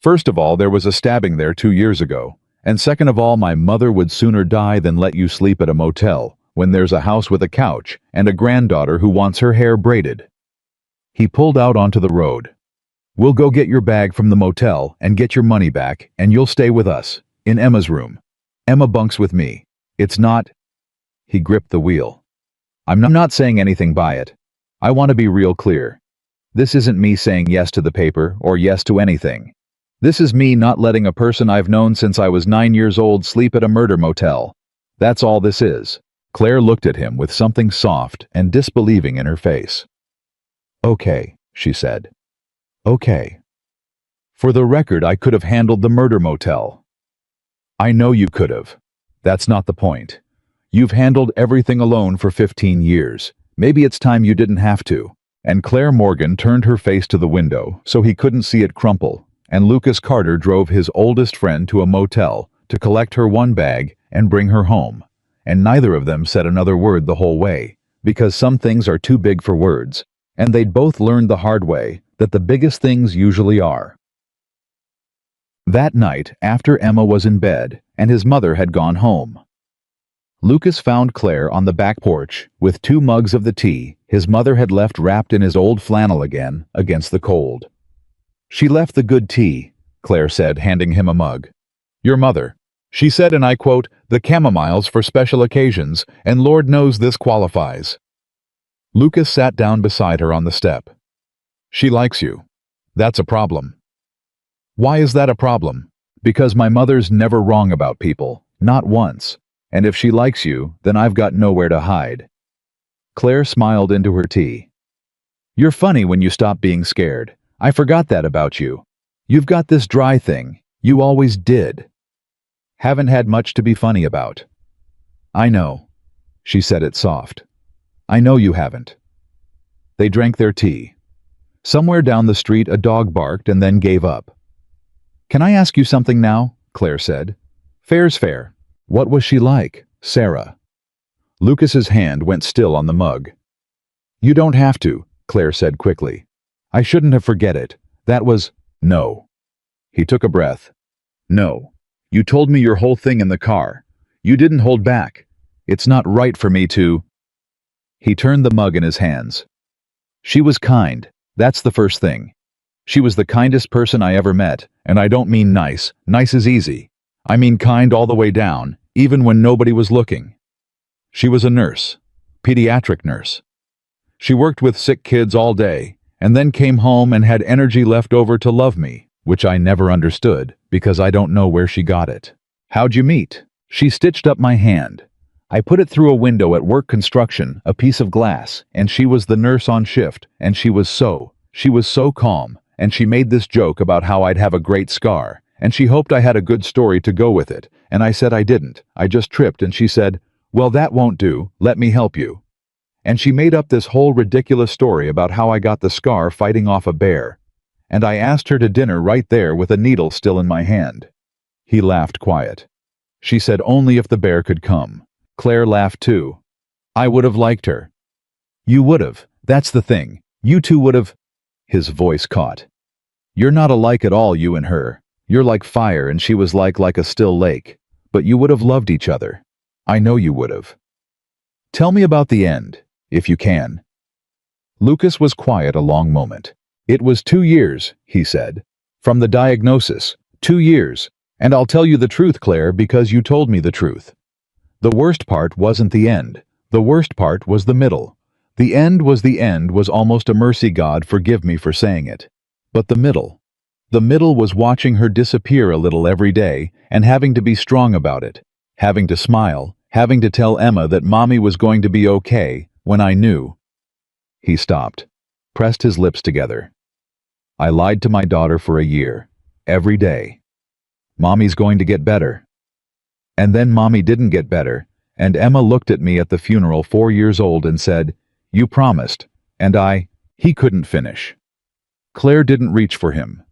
First of all, there was a stabbing there 2 years ago, and second of all, my mother would sooner die than let you sleep at a motel when there's a house with a couch and a granddaughter who wants her hair braided." He pulled out onto the road. "We'll go get your bag from the motel and get your money back, and you'll stay with us, in Emma's room. Emma bunks with me. It's not—" He gripped the wheel. I'm not saying anything by it. I want to be real clear. This isn't me saying yes to the paper or yes to anything. This is me not letting a person I've known since I was 9 years old sleep at a murder motel. That's all this is." Claire looked at him with something soft and disbelieving in her face. "Okay," she said. "Okay. For the record, I could have handled the murder motel." "I know you could have. That's not the point. You've handled everything alone for 15 years. Maybe it's time you didn't have to." And Claire Morgan turned her face to the window so he couldn't see it crumple, and Lucas Carter drove his oldest friend to a motel to collect her one bag and bring her home. And neither of them said another word the whole way, because some things are too big for words, and they'd both learned the hard way that the biggest things usually are. That night, after Emma was in bed and his mother had gone home, Lucas found Claire on the back porch with 2 mugs of the tea his mother had left wrapped in his old flannel again against the cold. "She left the good tea," Claire said, handing him a mug. "Your mother. She said, and I quote, 'the chamomiles for special occasions, and Lord knows this qualifies.'" Lucas sat down beside her on the step. "She likes you. That's a problem." "Why is that a problem?" "Because my mother's never wrong about people, not once. And if she likes you, then I've got nowhere to hide." Claire smiled into her tea. "You're funny when you stop being scared. I forgot that about you. You've got this dry thing. You always did. Haven't had much to be funny about." "I know." She said it soft. "I know you haven't." They drank their tea. Somewhere down the street a dog barked and then gave up. "Can I ask you something now?" Claire said. "Fair's fair. What was she like, Sarah?" Lucas's hand went still on the mug. "You don't have to," Claire said quickly. "I shouldn't have forget it. That was—" "No." He took a breath. "No. You told me your whole thing in the car. You didn't hold back. It's not right for me to—" He turned the mug in his hands. "She was kind. That's the first thing. She was the kindest person I ever met, and I don't mean nice. Nice is easy. I mean kind all the way down, even when nobody was looking. She was a nurse, pediatric nurse. She worked with sick kids all day, and then came home and had energy left over to love me, which I never understood, because I don't know where she got it. How'd you meet? She stitched up my hand. I put it through a window at work construction, a piece of glass, and she was the nurse on shift, and she was so calm, and she made this joke about how I'd have a great scar, and she hoped I had a good story to go with it, and I said I didn't. I just tripped, and she said, 'Well, that won't do, let me help you.' And she made up this whole ridiculous story about how I got the scar fighting off a bear, and I asked her to dinner right there with a needle still in my hand." He laughed quiet. "She said only if the bear could come." Claire laughed too. "I would have liked her." You would've. That's the thing. You two would've. His voice caught. You're not alike at all, you and her. You're like fire and she was like a still lake. But you would have loved each other. I know you would have. Tell me about the end, if you can. Lucas was quiet a long moment. It was 2 years, he said. From the diagnosis, 2 years. And I'll tell you the truth, Claire, because you told me the truth. The worst part wasn't the end. The worst part was the middle. The end was almost a mercy, God forgive me for saying it. But the middle was watching her disappear a little every day and having to be strong about it, having to smile, having to tell Emma that Mommy was going to be okay when I knew. He stopped, pressed his lips together. I lied to my daughter for a year, every day. Mommy's going to get better. And then Mommy didn't get better, and Emma looked at me at the funeral 4 years old and said, "You promised," and he couldn't finish. Claire didn't reach for him.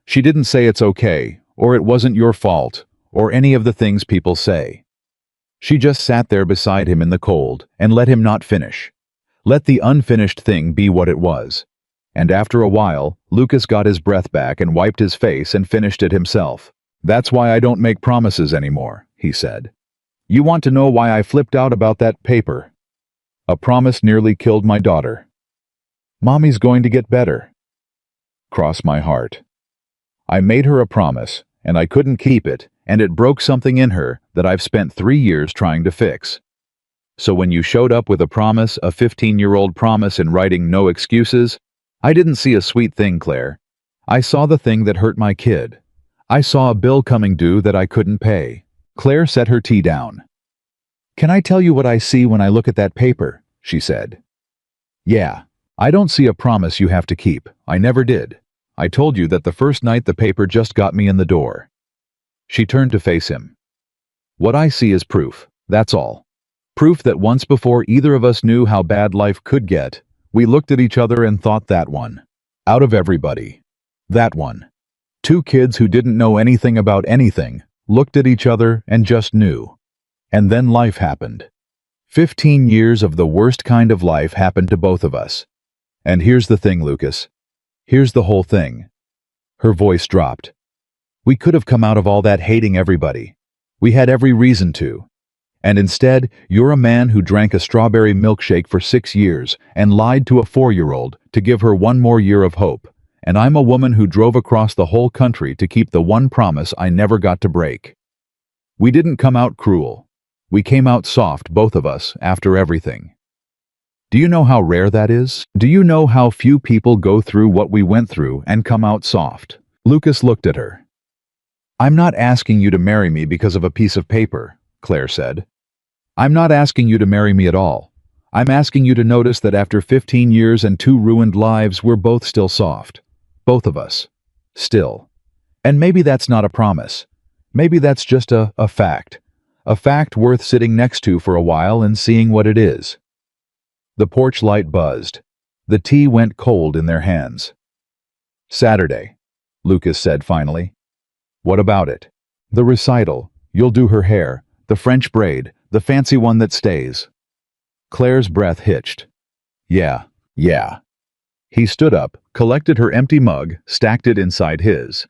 She didn't say it's okay, or it wasn't your fault, or any of the things people say. She just sat there beside him in the cold and let him not finish. Let the unfinished thing be what it was. And after a while, Lucas got his breath back and wiped his face and finished it himself. That's why I don't make promises anymore, he said. You want to know why I flipped out about that paper? A promise nearly killed my daughter. Mommy's going to get better. Cross my heart. I made her a promise, and I couldn't keep it, and it broke something in her that I've spent 3 years trying to fix. So when you showed up with a promise, a 15-year-old promise in writing no excuses, I didn't see a sweet thing, Claire. I saw the thing that hurt my kid. I saw a bill coming due that I couldn't pay. Claire set her tea down. Can I tell you what I see when I look at that paper? She said. Yeah, I don't see a promise you have to keep. I never did. I told you that the first night the paper just got me in the door. She turned to face him. What I see is proof, that's all. Proof that once before either of us knew how bad life could get, we looked at each other and thought that one. Out of everybody. That one. 2 kids who didn't know anything about anything, looked at each other and just knew. And then life happened. 15 years of the worst kind of life happened to both of us. And here's the thing, Lucas. Here's the whole thing. Her voice dropped. We could have come out of all that hating everybody. We had every reason to. And instead, you're a man who drank a strawberry milkshake for 6 years and lied to a 4-year-old to give her 1 more year of hope. And I'm a woman who drove across the whole country to keep the one promise I never got to break. We didn't come out cruel. We came out soft, both of us, after everything. Do you know how rare that is? Do you know how few people go through what we went through and come out soft? Lucas looked at her. I'm not asking you to marry me because of a piece of paper, Claire said. I'm not asking you to marry me at all. I'm asking you to notice that after 15 years and 2 ruined lives, we're both still soft. Both of us. Still. And maybe that's not a promise. Maybe that's just a fact. A fact worth sitting next to for a while and seeing what it is. The porch light buzzed. The tea went cold in their hands. Saturday, Lucas said finally. What about it? The recital. You'll do her hair, the French braid, the fancy one that stays. Claire's breath hitched. Yeah. He stood up, collected her empty mug, stacked it inside his.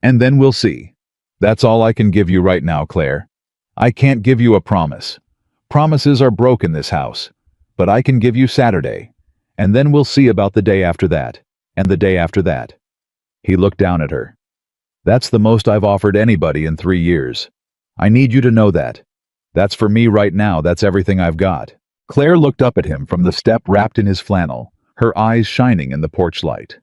And then we'll see. That's all I can give you right now, Claire. I can't give you a promise. Promises are broke in this house. But I can give you Saturday. And then we'll see about the day after that, and the day after that. He looked down at her. That's the most I've offered anybody in 3 years. I need you to know that. That's for me right now, that's everything I've got. Claire looked up at him from the step wrapped in his flannel, her eyes shining in the porch light.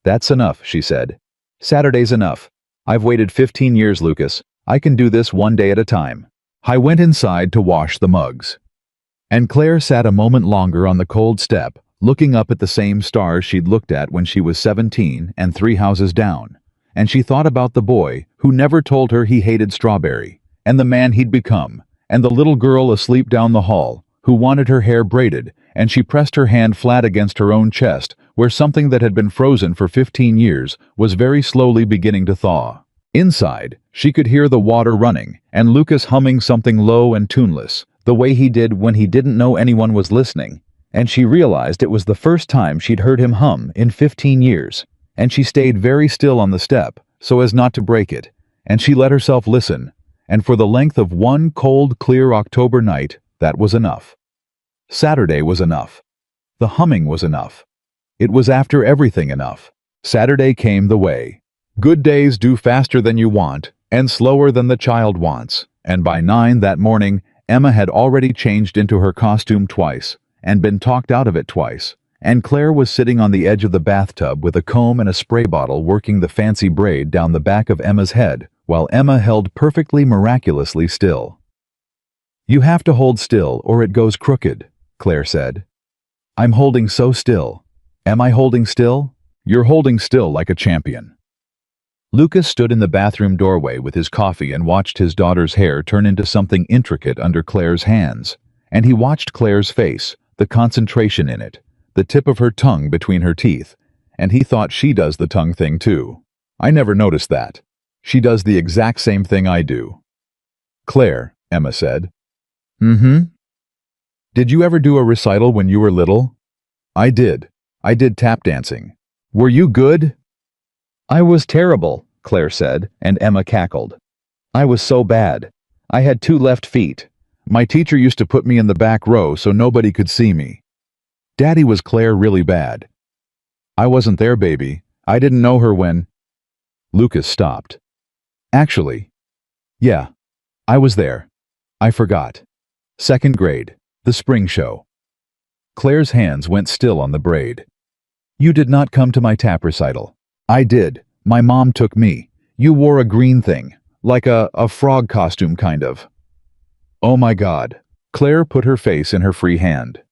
That's enough, she said. Saturday's enough. I've waited 15 years, Lucas. I can do this one day at a time. I went inside to wash the mugs. And Claire sat a moment longer on the cold step, looking up at the same stars she'd looked at when she was 17 and 3 houses down. And she thought about the boy who never told her he hated strawberry, and the man he'd become, and the little girl asleep down the hall who wanted her hair braided, and she pressed her hand flat against her own chest where something that had been frozen for 15 years was very slowly beginning to thaw. Inside, she could hear the water running and Lucas humming something low and tuneless, the way he did when he didn't know anyone was listening, and she realized it was the first time she'd heard him hum in 15 years, and she stayed very still on the step so as not to break it, and she let herself listen, and for the length of one cold, clear October night, that was enough. Saturday was enough. The humming was enough. It was after everything enough. Saturday came the way. Good days do faster than you want, and slower than the child wants, and by 9 that morning, Emma had already changed into her costume twice, and been talked out of it twice, and Claire was sitting on the edge of the bathtub with a comb and a spray bottle working the fancy braid down the back of Emma's head, while Emma held perfectly miraculously still. "You have to hold still or it goes crooked," Claire said. "I'm holding so still. Am I holding still?" "You're holding still like a champion." Lucas stood in the bathroom doorway with his coffee and watched his daughter's hair turn into something intricate under Claire's hands, and he watched Claire's face, the concentration in it, the tip of her tongue between her teeth, and he thought she does the tongue thing too. "I never noticed that. She does the exact same thing I do." "Claire," Emma said. "Mm-hmm. Did you ever do a recital when you were little?" "I did. I did tap dancing." "Were you good?" "I was terrible," Claire said, and Emma cackled. "I was so bad. I had 2 left feet. My teacher used to put me in the back row so nobody could see me." "Daddy, was Claire really bad?" "I wasn't there, baby. I didn't know her when—" Lucas stopped. "Actually, yeah, I was there. I forgot. 2nd grade, the spring show." Claire's hands went still on the braid. "You did not come to my tap recital." "I did. My mom took me. You wore a green thing, like a frog costume kind of." "Oh my God." Claire put her face in her free hand.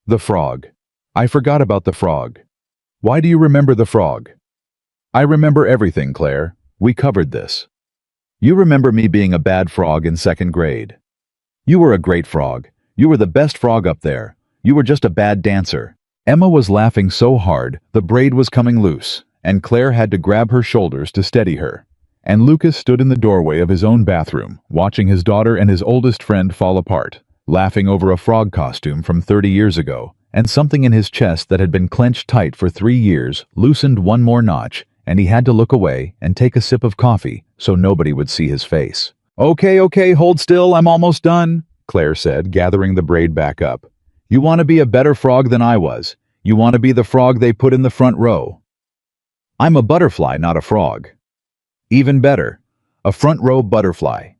"The frog. I forgot about the frog. Why do you remember the frog?" "I remember everything, Claire. We covered this." "You remember me being a bad frog in 2nd grade. You were a great frog. You were the best frog up there. You were just a bad dancer." Emma was laughing so hard, the braid was coming loose, and Claire had to grab her shoulders to steady her. And Lucas stood in the doorway of his own bathroom, watching his daughter and his oldest friend fall apart, laughing over a frog costume from 30 years ago, and something in his chest that had been clenched tight for 3 years loosened one more notch, and he had to look away and take a sip of coffee so nobody would see his face. Okay, hold still, I'm almost done," Claire said, gathering the braid back up. "You want to be a better frog than I was. You want to be the frog they put in the front row." "I'm a butterfly, not a frog." "Even better, a front row butterfly."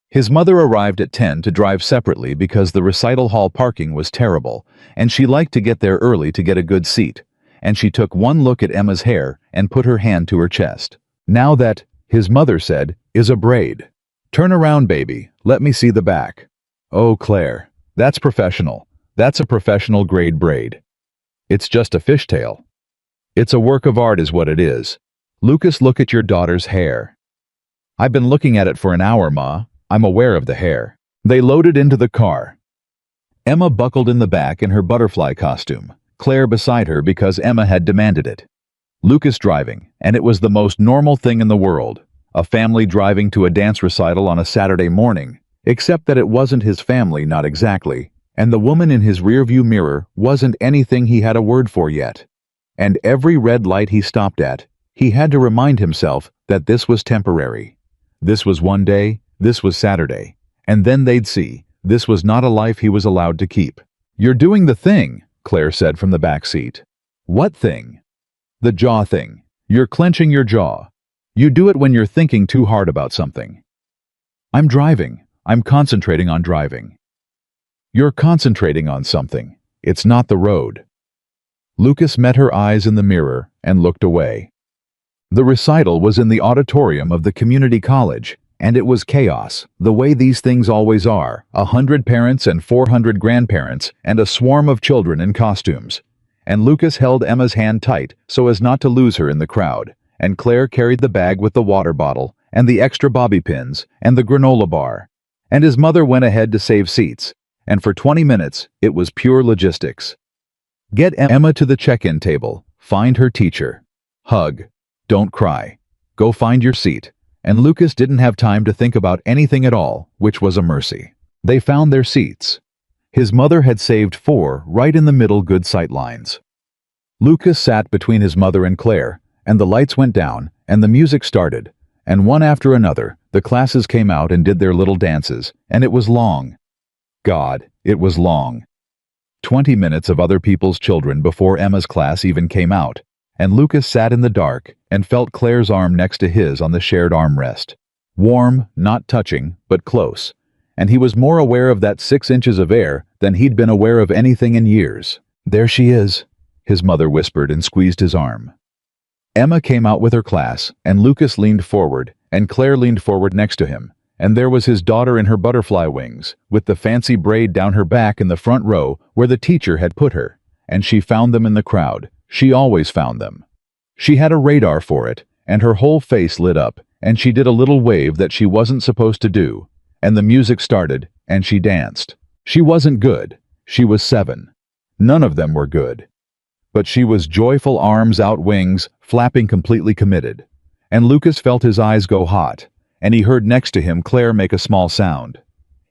His mother arrived at 10 to drive separately because the recital hall parking was terrible, and she liked to get there early to get a good seat, and she took one look at Emma's hair and put her hand to her chest. "Now that," his mother said, "is a braid. Turn around, baby, let me see the back." "Oh, Claire, that's professional. That's a professional grade braid. It's just a fishtail." "It's a work of art is what it is." "Lucas, look at your daughter's hair." "I've been looking at it for an hour, Ma. I'm aware of the hair." They loaded into the car. Emma buckled in the back in her butterfly costume, Claire beside her because Emma had demanded it. Lucas driving, and it was the most normal thing in the world, a family driving to a dance recital on a Saturday morning, except that it wasn't his family, not exactly, and the woman in his rearview mirror wasn't anything he had a word for yet. And every red light he stopped at, he had to remind himself that this was temporary. This was one day, this was Saturday, and then they'd see, this was not a life he was allowed to keep. "You're doing the thing," Claire said from the back seat. "What thing?" "The jaw thing. You're clenching your jaw. You do it when you're thinking too hard about something." "I'm driving. I'm concentrating on driving." "You're concentrating on something. It's not the road." Lucas met her eyes in the mirror and looked away. The recital was in the auditorium of the community college, and it was chaos, the way these things always are, 100 parents and 400 grandparents, and a swarm of children in costumes. And Lucas held Emma's hand tight so as not to lose her in the crowd, and Claire carried the bag with the water bottle, and the extra bobby pins, and the granola bar. And his mother went ahead to save seats, and for 20 minutes, it was pure logistics. Get Emma to the check-in table, find her teacher. Hug. Don't cry. Go find your seat. And Lucas didn't have time to think about anything at all, which was a mercy. They found their seats. His mother had saved 4 right in the middle good sight lines. Lucas sat between his mother and Claire, and the lights went down, and the music started, and one after another, the classes came out and did their little dances, and it was long. God, it was long. 20 minutes of other people's children before Emma's class even came out, and Lucas sat in the dark and felt Claire's arm next to his on the shared armrest. Warm, not touching, but close, and he was more aware of that 6 inches of air than he'd been aware of anything in years. "There she is," his mother whispered and squeezed his arm. Emma came out with her class, and Lucas leaned forward, and Claire leaned forward next to him, and there was his daughter in her butterfly wings, with the fancy braid down her back in the front row where the teacher had put her, and she found them in the crowd. She always found them. She had a radar for it, and her whole face lit up, and she did a little wave that she wasn't supposed to do, and the music started, and she danced. She wasn't good. She was 7. None of them were good. But she was joyful, arms out, wings, flapping, completely committed. And Lucas felt his eyes go hot, and he heard next to him Claire make a small sound.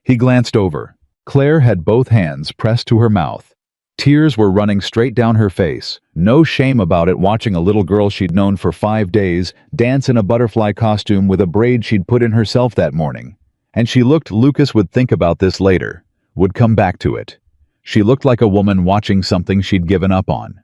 He glanced over. Claire had both hands pressed to her mouth. Tears were running straight down her face. No shame about it, watching a little girl she'd known for 5 days dance in a butterfly costume with a braid she'd put in herself that morning. And she looked, Lucas would think about this later, would come back to it. She looked like a woman watching something she'd given up on.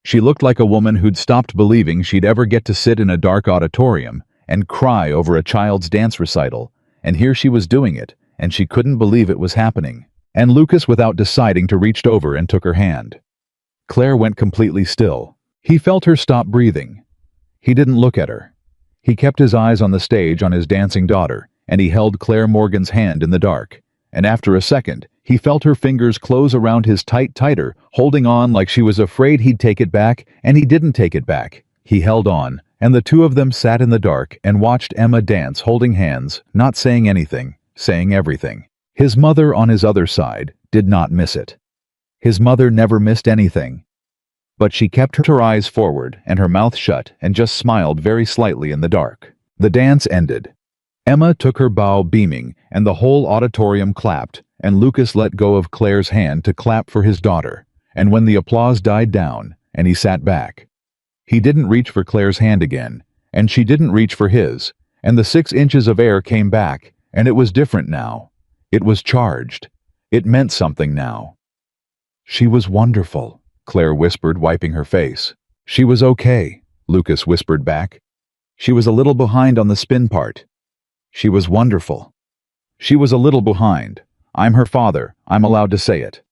She looked like a woman who'd stopped believing she'd ever get to sit in a dark auditorium and cry over a child's dance recital, and here she was doing it, and she couldn't believe it was happening. And Lucas, without deciding to, reached over and took her hand. Claire went completely still. He felt her stop breathing. He didn't look at her. He kept his eyes on the stage, on his dancing daughter, and he held Claire Morgan's hand in the dark. And after a second, he felt her fingers close around his tighter, holding on like she was afraid he'd take it back, and he didn't take it back. He held on, and the two of them sat in the dark and watched Emma dance, holding hands, not saying anything, saying everything. His mother on his other side did not miss it. His mother never missed anything. But she kept her eyes forward and her mouth shut and just smiled very slightly in the dark. The dance ended. Emma took her bow, beaming, and the whole auditorium clapped, and Lucas let go of Claire's hand to clap for his daughter, and when the applause died down, and he sat back, he didn't reach for Claire's hand again, and she didn't reach for his, and the 6 inches of air came back, and it was different now. It was charged. It meant something now. "She was wonderful," Claire whispered, wiping her face. "She was okay," Lucas whispered back. "She was a little behind on the spin part. She was wonderful. She was a little behind. I'm her father, I'm allowed to say it."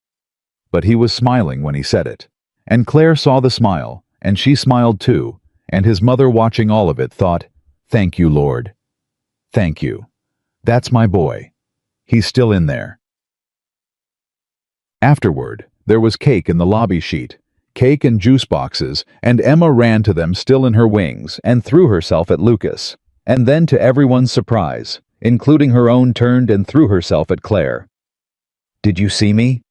But he was smiling when he said it. And Claire saw the smile, and she smiled too, and his mother, watching all of it, thought, "Thank you, Lord. Thank you. That's my boy. He's still in there." Afterward, there was cake in the lobby sheet, cake and juice boxes, and Emma ran to them, still in her wings, and threw herself at Lucas. And then, to everyone's surprise, including her own, turned and threw herself at Claire. "Did you see me?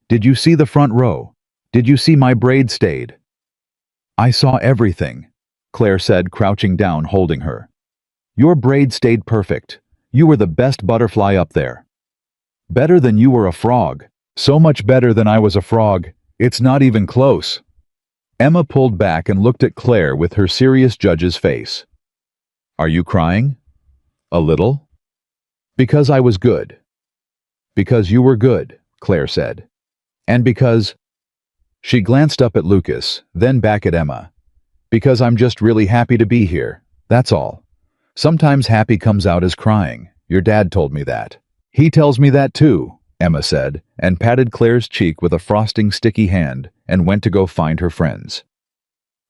Did you see the front row? Did you see my braid stayed?" "I saw everything," Claire said, crouching down, holding her. "Your braid stayed perfect. You were the best butterfly up there. Better than you were a frog. So much better than I was a frog. It's not even close." Emma pulled back and looked at Claire with her serious judge's face. "Are you crying?" "A little." "Because I was good." "Because you were good," Claire said. "And because—" She glanced up at Lucas, then back at Emma. "Because I'm just really happy to be here, that's all. Sometimes happy comes out as crying. Your dad told me that." "He tells me that too," Emma said, and patted Claire's cheek with a frosting, sticky hand, and went to go find her friends.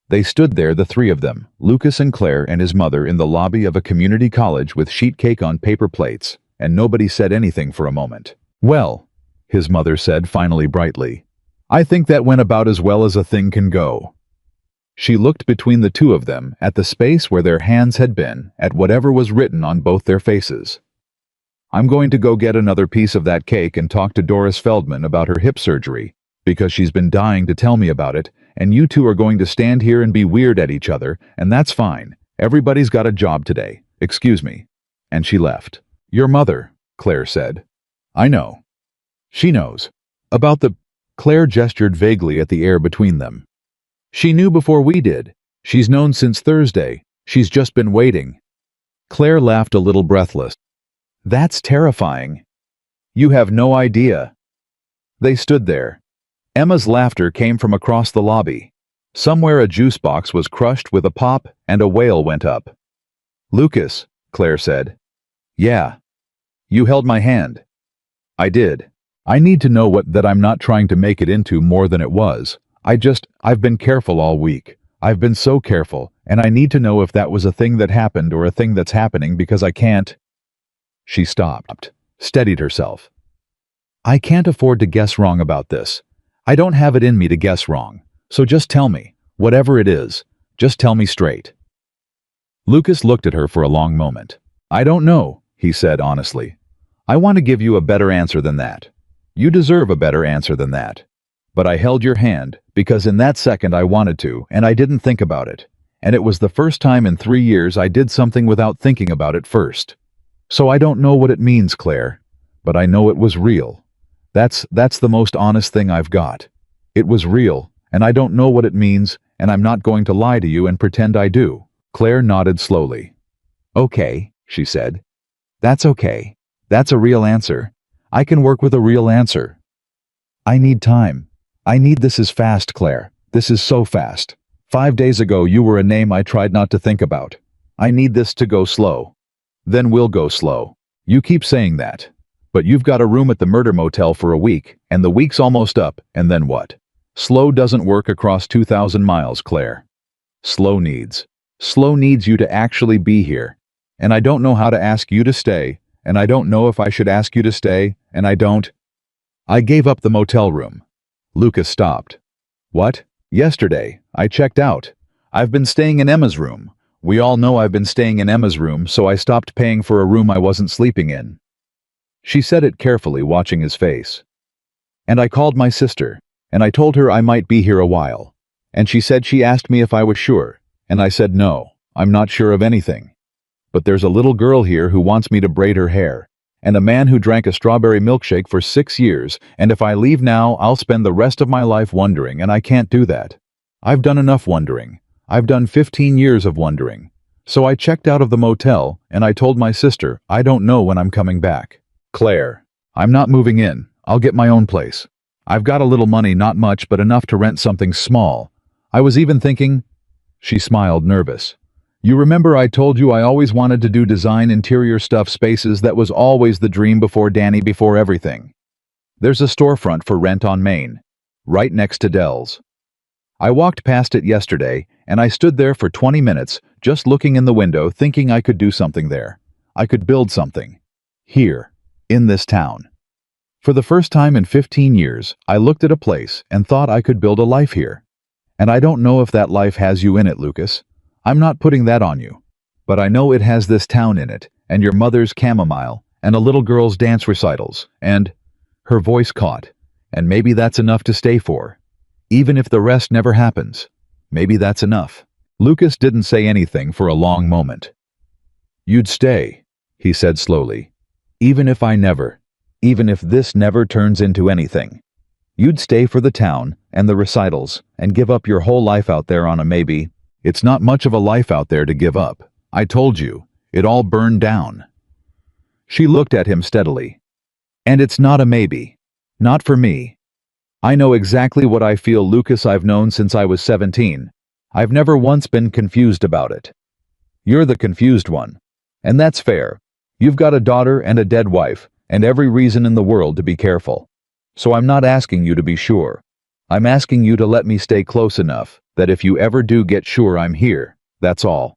They stood there, the 3 of them, Lucas and Claire and his mother, in the lobby of a community college with sheet cake on paper plates, and nobody said anything for a moment. "Well," his mother said finally brightly, "I think that went about as well as a thing can go." She looked between the 2 of them, at the space where their hands had been, at whatever was written on both their faces. "I'm going to go get another piece of that cake and talk to Doris Feldman about her hip surgery, because she's been dying to tell me about it, and you 2 are going to stand here and be weird at each other, and that's fine. Everybody's got a job today. Excuse me." And she left. "Your mother," Claire said. "I know. She knows." About the... Claire gestured vaguely at the air between them. She knew before we did. She's known since Thursday. She's just been waiting. Claire laughed a little breathless. That's terrifying. You have no idea. They stood there. Emma's laughter came from across the lobby. Somewhere a juice box was crushed with a pop and a wail went up. Lucas, Claire said. Yeah. You held my hand. I did. I need to know that I'm not trying to make it into more than it was. I've been careful all week. I've been so careful, and I need to know if that was a thing that happened or a thing that's happening because I can't. She stopped, steadied herself. I can't afford to guess wrong about this. I don't have it in me to guess wrong. So just tell me, whatever it is, just tell me straight. Lucas looked at her for a long moment. I don't know, he said honestly. I want to give you a better answer than that. You deserve a better answer than that. But I held your hand, because in that second I wanted to, and I didn't think about it. And it was the first time in 3 years I did something without thinking about it first. So I don't know what it means, Claire. But I know it was real. That's the most honest thing I've got. It was real, and I don't know what it means, and I'm not going to lie to you and pretend I do. Claire nodded slowly. Okay, she said. That's okay. That's a real answer. I can work with a real answer. I need time. I need this as fast, Claire. This is so fast. 5 days ago you were a name I tried not to think about. I need this to go slow. Then we'll go slow. You keep saying that. But you've got a room at the murder motel for a week, and the week's almost up, and then what? Slow doesn't work across 2,000 miles, Claire. Slow needs you to actually be here. And I don't know how to ask you to stay, and I don't know if I should ask you to stay, and I don't. I gave up the motel room. Lucas stopped. What? Yesterday. I checked out. I've been staying in Emma's room. We all know I've been staying in Emma's room, so I stopped paying for a room I wasn't sleeping in. She said it carefully, watching his face. And I called my sister, and I told her I might be here a while. And she said she asked me if I was sure, and I said no, I'm not sure of anything. But there's a little girl here who wants me to braid her hair, and a man who drank a strawberry milkshake for 6 years, and if I leave now, I'll spend the rest of my life wondering, and I can't do that. I've done enough wondering. I've done 15 years of wondering. So I checked out of the motel, and I told my sister, I don't know when I'm coming back. Claire, I'm not moving in. I'll get my own place. I've got a little money, not much, but enough to rent something small. I was even thinking... She smiled, nervous. You remember I told you I always wanted to do design interior stuff spaces. That was always the dream before Danny, before everything. There's a storefront for rent on Main, right next to Dell's. I walked past it yesterday, and I stood there for 20 minutes, just looking in the window, thinking I could do something there. I could build something. Here, in this town. For the first time in 15 years, I looked at a place and thought I could build a life here. And I don't know if that life has you in it, Lucas. I'm not putting that on you. But I know it has this town in it, and your mother's chamomile, and a little girl's dance recitals, and... Her voice caught. And maybe that's enough to stay for. Even if the rest never happens. Maybe that's enough. Lucas didn't say anything for a long moment. You'd stay, he said slowly. Even if this never turns into anything. You'd stay for the town, and the recitals, and give up your whole life out there on a maybe. It's not much of a life out there to give up. I told you, it all burned down. She looked at him steadily. And it's not a maybe. Not for me. I know exactly what I feel, Lucas. I've known since I was 17. I've never once been confused about it. You're the confused one. And that's fair. You've got a daughter and a dead wife, and every reason in the world to be careful. So I'm not asking you to be sure. I'm asking you to let me stay close enough that if you ever do get sure I'm here, that's all.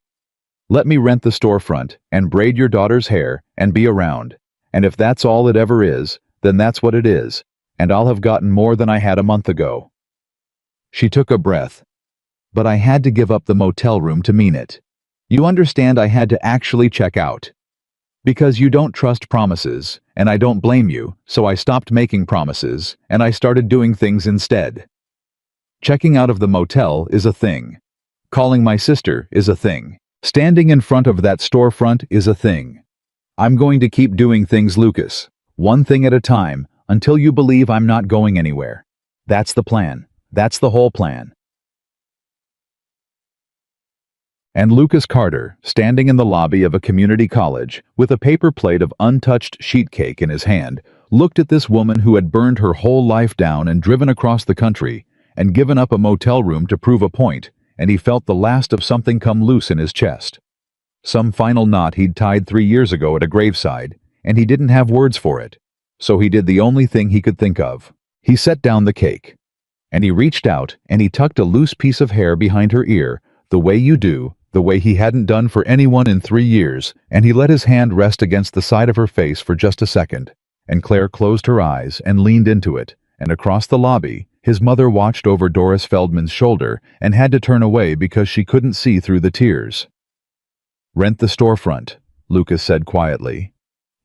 Let me rent the storefront and braid your daughter's hair and be around. And if that's all it ever is, then that's what it is, and I'll have gotten more than I had a month ago. She took a breath. But I had to give up the motel room to mean it. You understand, I had to actually check out. Because you don't trust promises, and I don't blame you, so I stopped making promises, and I started doing things instead. Checking out of the motel is a thing. Calling my sister is a thing. Standing in front of that storefront is a thing. I'm going to keep doing things, Lucas. One thing at a time, until you believe I'm not going anywhere. That's the plan. That's the whole plan. And Lucas Carter, standing in the lobby of a community college, with a paper plate of untouched sheet cake in his hand, looked at this woman who had burned her whole life down and driven across the country, and given up a motel room to prove a point, and he felt the last of something come loose in his chest. Some final knot he'd tied 3 years ago at a graveside, and he didn't have words for it. So he did the only thing he could think of. He set down the cake. And he reached out, and he tucked a loose piece of hair behind her ear, the way you do, the way he hadn't done for anyone in 3 years, and he let his hand rest against the side of her face for just a second, and Claire closed her eyes and leaned into it, and across the lobby, his mother watched over Doris Feldman's shoulder and had to turn away because she couldn't see through the tears. "Rent the storefront," Lucas said quietly.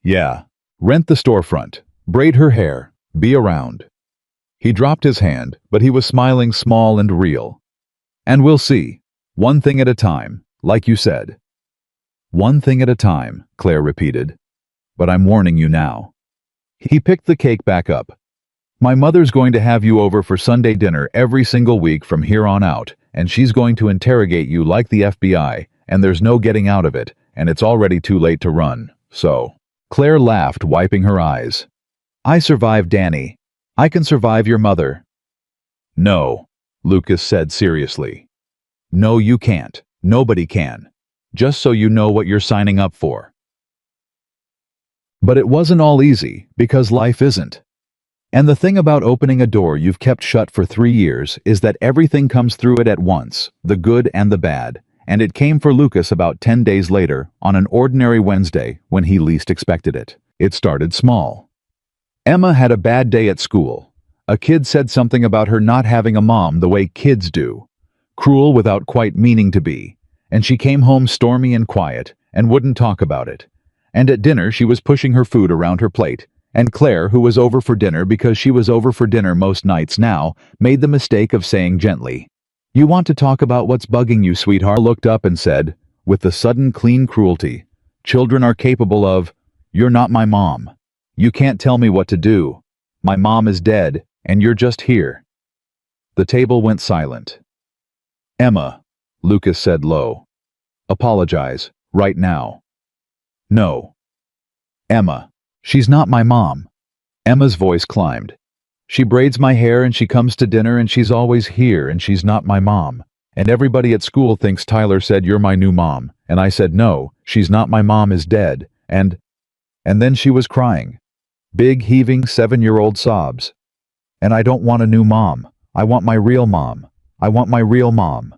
"Yeah, rent the storefront, braid her hair, be around." He dropped his hand, but he was smiling small and real. "And we'll see. One thing at a time, like you said." "One thing at a time," Claire repeated. "But I'm warning you now." He picked the cake back up. "My mother's going to have you over for Sunday dinner every single week from here on out, and she's going to interrogate you like the FBI, and there's no getting out of it, and it's already too late to run, so." Claire laughed, wiping her eyes. "I survived Danny. I can survive your mother." "No," Lucas said seriously. "No, you can't. Nobody can. Just so you know what you're signing up for." But it wasn't all easy, because life isn't. And the thing about opening a door you've kept shut for 3 years is that everything comes through it at once, the good and the bad, and it came for Lucas about 10 days later, on an ordinary Wednesday, when he least expected it. It started small. Emma had a bad day at school. A kid said something about her not having a mom the way kids do. Cruel without quite meaning to be, and she came home stormy and quiet, and wouldn't talk about it. And at dinner she was pushing her food around her plate, and Claire, who was over for dinner because she was over for dinner most nights now, made the mistake of saying gently, "You want to talk about what's bugging you, sweetheart?" Looked up and said, with the sudden clean cruelty, "Children are capable of, you're not my mom. You can't tell me what to do. My mom is dead, and you're just here." The table went silent. "Emma," Lucas said low. "Apologize, right now." "No." "Emma, she's not my mom." Emma's voice climbed. "She braids my hair and she comes to dinner and she's always here and she's not my mom. And everybody at school thinks Tyler said you're my new mom. And I said no, she's not my mom is dead. And then she was crying. Big heaving 7-year-old sobs. And I don't want a new mom. I want my real mom. I want my real mom."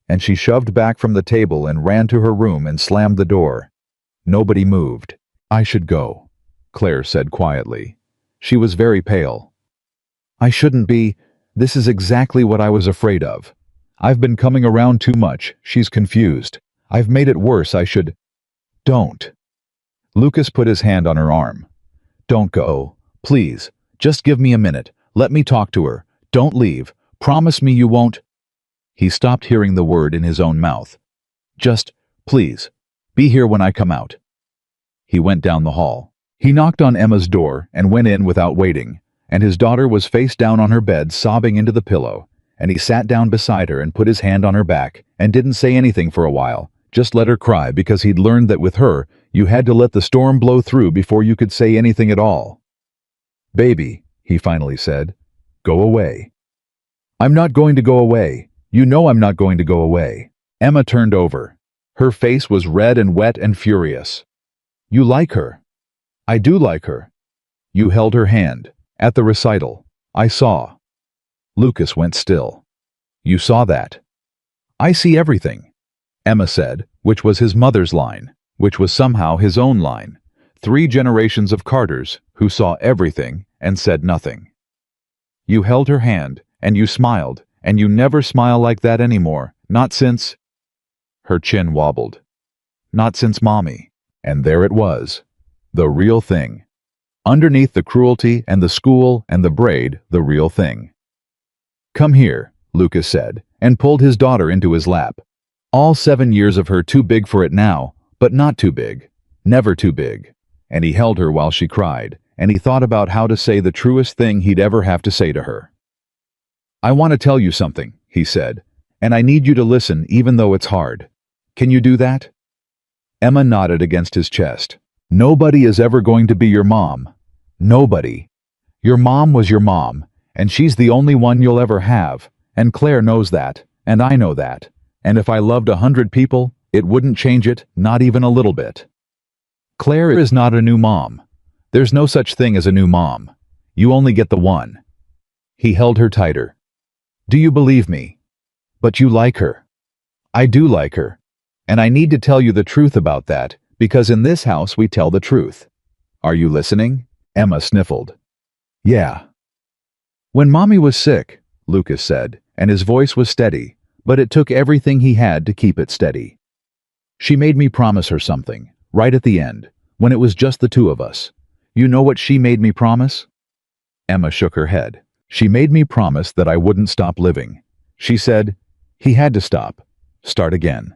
And she shoved back from the table and ran to her room and slammed the door. Nobody moved. "I should go," Claire said quietly. She was very pale. "I shouldn't be. This is exactly what I was afraid of. I've been coming around too much. She's confused. I've made it worse. I should—" "Don't." Lucas put his hand on her arm. "Don't go. Please. Just give me a minute. Let me talk to her. Don't leave. Promise me you won't—" He stopped hearing the word in his own mouth. "Just, please, be here when I come out." He went down the hall. He knocked on Emma's door and went in without waiting, and his daughter was face down on her bed sobbing into the pillow, and he sat down beside her and put his hand on her back and didn't say anything for a while, just let her cry because he'd learned that with her, you had to let the storm blow through before you could say anything at all. "Baby," he finally said, "go away." "I'm not going to go away. You know I'm not going to go away." Emma turned over. Her face was red and wet and furious. "You like her." "I do like her." "You held her hand. At the recital. I saw." Lucas went still. "You saw that?" "I see everything," Emma said, which was his mother's line, which was somehow his own line. 3 generations of Carters who saw everything and said nothing. "You held her hand, and you smiled, and you never smile like that anymore, not since—" Her chin wobbled. "Not since Mommy." And there it was. The real thing. Underneath the cruelty and the school and the braid, the real thing. "Come here," Lucas said, and pulled his daughter into his lap. All 7 years of her too big for it now, but not too big. Never too big. And he held her while she cried, and he thought about how to say the truest thing he'd ever have to say to her. "I want to tell you something," he said, "and I need you to listen even though it's hard. Can you do that?" Emma nodded against his chest. "Nobody is ever going to be your mom. Nobody. Your mom was your mom, and she's the only one you'll ever have, and Claire knows that, and I know that, and if I loved 100 people, it wouldn't change it, not even a little bit. Claire is not a new mom. There's no such thing as a new mom. You only get the one." He held her tighter. "Do you believe me? But you like her." "I do like her. And I need to tell you the truth about that, because in this house we tell the truth. Are you listening?" Emma sniffled. "Yeah." "When Mommy was sick," Lucas said, and his voice was steady, but it took everything he had to keep it steady. "She made me promise her something, right at the end, when it was just the two of us. You know what she made me promise?" Emma shook her head. "She made me promise that I wouldn't stop living. She said, he had to stop. Start again.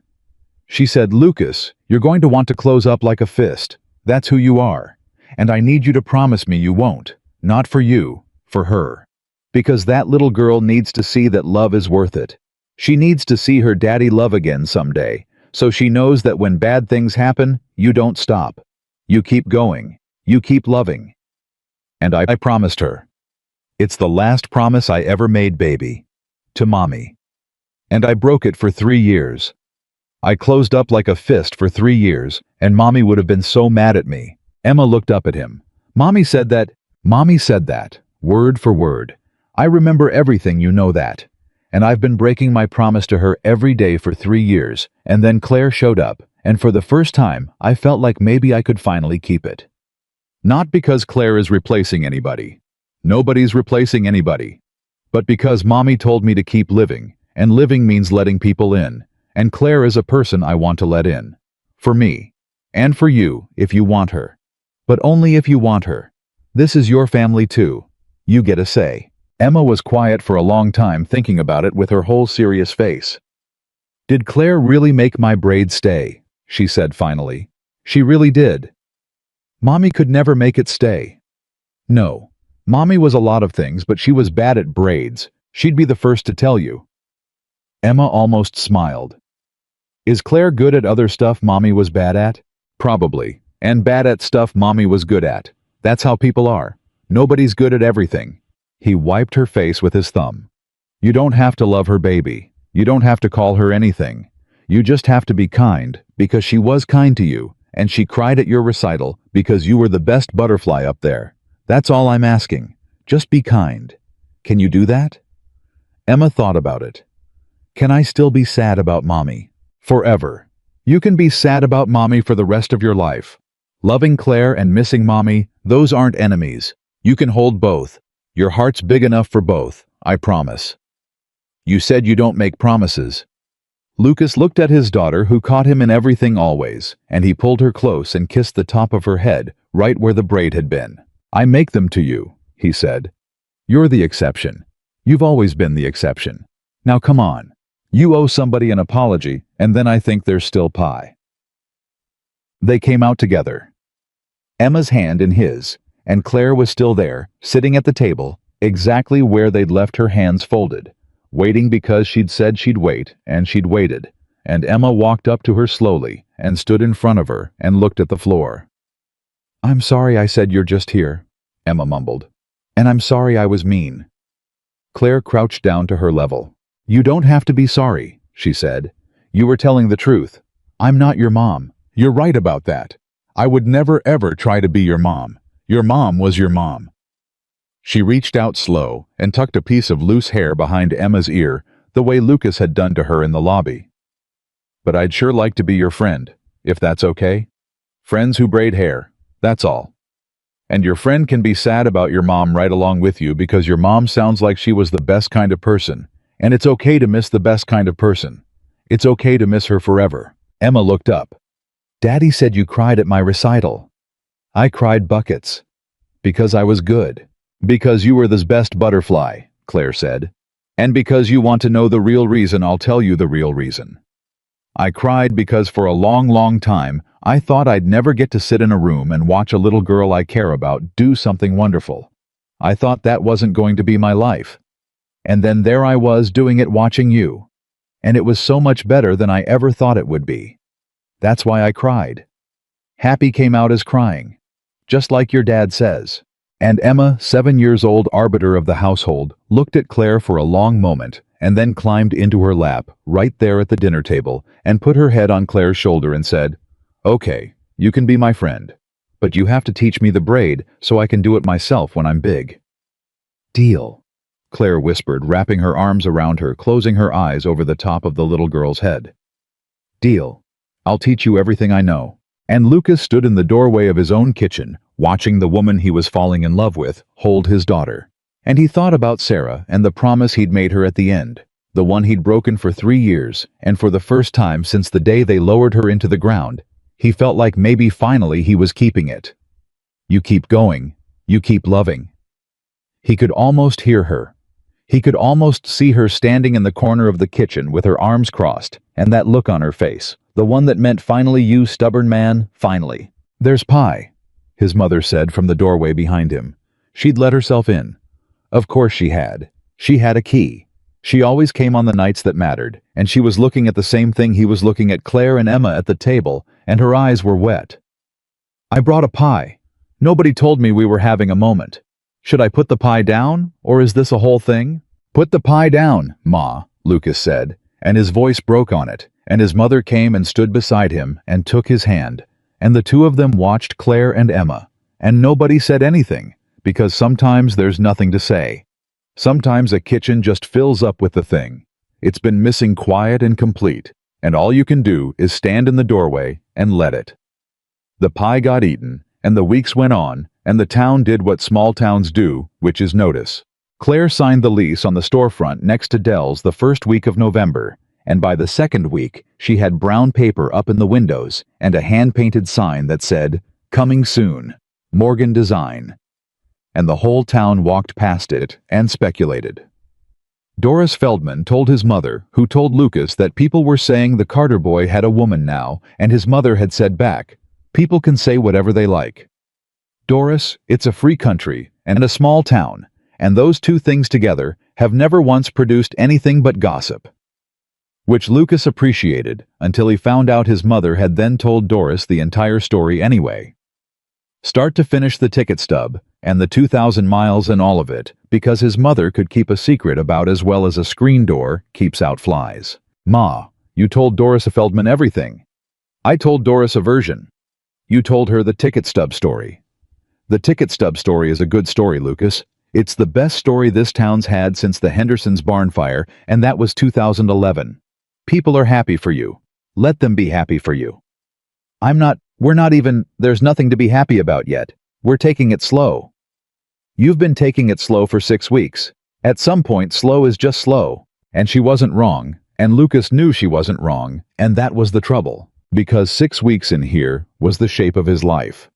She said, Lucas, you're going to want to close up like a fist. That's who you are. And I need you to promise me you won't. Not for you, for her. Because that little girl needs to see that love is worth it. She needs to see her daddy love again someday, so she knows that when bad things happen, you don't stop. You keep going. You keep loving." And I promised her. It's the last promise I ever made, baby. To Mommy. And I broke it for 3 years. I closed up like a fist for 3 years, and Mommy would have been so mad at me. Emma looked up at him. Mommy said that, word for word. I remember everything, you know that. And I've been breaking my promise to her every day for 3 years, and then Claire showed up, and for the first time, I felt like maybe I could finally keep it. Not because Claire is replacing anybody. Nobody's replacing anybody. But because Mommy told me to keep living, and living means letting people in, and Claire is a person I want to let in. For me. And for you, if you want her. But only if you want her. This is your family too. You get a say. Emma was quiet for a long time, thinking about it with her whole serious face. "Did Claire really make my braids stay?" she said finally. "She really did. Mommy could never make it stay. No. Mommy was a lot of things, but she was bad at braids. She'd be the first to tell you." Emma almost smiled. "Is Claire good at other stuff Mommy was bad at?" "Probably. And bad at stuff Mommy was good at. That's how people are. Nobody's good at everything." He wiped her face with his thumb. "You don't have to love her, baby. You don't have to call her anything. You just have to be kind, because she was kind to you, and she cried at your recital because you were the best butterfly up there. That's all I'm asking. Just be kind. Can you do that?" Emma thought about it. "Can I still be sad about Mommy? Forever. You can be sad about Mommy for the rest of your life. Loving Claire and missing Mommy, those aren't enemies. You can hold both. Your heart's big enough for both, I promise." "You said you don't make promises." Lucas looked at his daughter, who caught him in everything always, and he pulled her close and kissed the top of her head, right where the braid had been. "I make them to you," he said. "You're the exception. You've always been the exception. Now come on. You owe somebody an apology, and then I think there's still pie." They came out together. Emma's hand in his, and Claire was still there, sitting at the table, exactly where they'd left her hands folded, waiting because she'd said she'd wait, and she'd waited, and Emma walked up to her slowly and stood in front of her and looked at the floor. "I'm sorry I said you're just here," Emma mumbled. "And I'm sorry I was mean." Claire crouched down to her level. "You don't have to be sorry," she said. "You were telling the truth. I'm not your mom. You're right about that. I would never ever try to be your mom. Your mom was your mom." She reached out slow and tucked a piece of loose hair behind Emma's ear, the way Lucas had done to her in the lobby. "But I'd sure like to be your friend, if that's okay. Friends who braid hair, that's all. And your friend can be sad about your mom right along with you because your mom sounds like she was the best kind of person, and it's okay to miss the best kind of person. It's okay to miss her forever." Emma looked up. "Daddy said you cried at my recital." "I cried buckets. Because I was good. Because you were the best butterfly," Claire said. "And because you want to know the real reason, I'll tell you the real reason." I cried because for a long, long time, I thought I'd never get to sit in a room and watch a little girl I care about do something wonderful. I thought that wasn't going to be my life. And then there I was doing it watching you. And it was so much better than I ever thought it would be. That's why I cried. Happy came out as crying. Just like your dad says. And Emma, 7 years old arbiter of the household, looked at Claire for a long moment and then climbed into her lap, right there at the dinner table, and put her head on Claire's shoulder and said, "Okay, you can be my friend, but you have to teach me the braid so I can do it myself when I'm big." "Deal," Claire whispered, wrapping her arms around her, closing her eyes over the top of the little girl's head. "Deal. I'll teach you everything I know." And Lucas stood in the doorway of his own kitchen, watching the woman he was falling in love with hold his daughter. And he thought about Sarah and the promise he'd made her at the end, the one he'd broken for 3 years, and for the first time since the day they lowered her into the ground, he felt like maybe finally he was keeping it. You keep going, you keep loving. He could almost hear her. He could almost see her standing in the corner of the kitchen with her arms crossed, and that look on her face, the one that meant finally, you stubborn man, finally. "There's pie," his mother said from the doorway behind him. She'd let herself in. Of course she had. She had a key. She always came on the nights that mattered, and she was looking at the same thing he was looking at, Claire and Emma at the table, and her eyes were wet. "I brought a pie. Nobody told me we were having a moment. Should I put the pie down, or is this a whole thing?" "Put the pie down, Ma," Lucas said, and his voice broke on it, and his mother came and stood beside him and took his hand, and the two of them watched Claire and Emma, and nobody said anything, because sometimes there's nothing to say. Sometimes a kitchen just fills up with the thing. It's been missing quiet and complete, and all you can do is stand in the doorway and let it. The pie got eaten, and the weeks went on, and the town did what small towns do, which is notice. Claire signed the lease on the storefront next to Dell's the first week of November, and by the second week, she had brown paper up in the windows and a hand-painted sign that said, "Coming soon, Morgan Design." And the whole town walked past it and speculated. Doris Feldman told his mother, who told Lucas that people were saying the Carter boy had a woman now, and his mother had said back, "People can say whatever they like. Doris, it's a free country and a small town, and those two things together have never once produced anything but gossip." Which Lucas appreciated until he found out his mother had then told Doris the entire story anyway. Start to finish the ticket stub, and the 2,000 miles and all of it, because his mother could keep a secret about as well as a screen door keeps out flies. "Ma, you told Doris Feldman everything." "I told Doris a version." "You told her the ticket stub story." "The ticket stub story is a good story, Lucas. It's the best story this town's had since the Henderson's barn fire, and that was 2011. People are happy for you. Let them be happy for you." We're not even, there's nothing to be happy about yet. We're taking it slow." "You've been taking it slow for 6 weeks. At some point, slow is just slow." And she wasn't wrong, and Lucas knew she wasn't wrong, and that was the trouble, because 6 weeks in here was the shape of his life.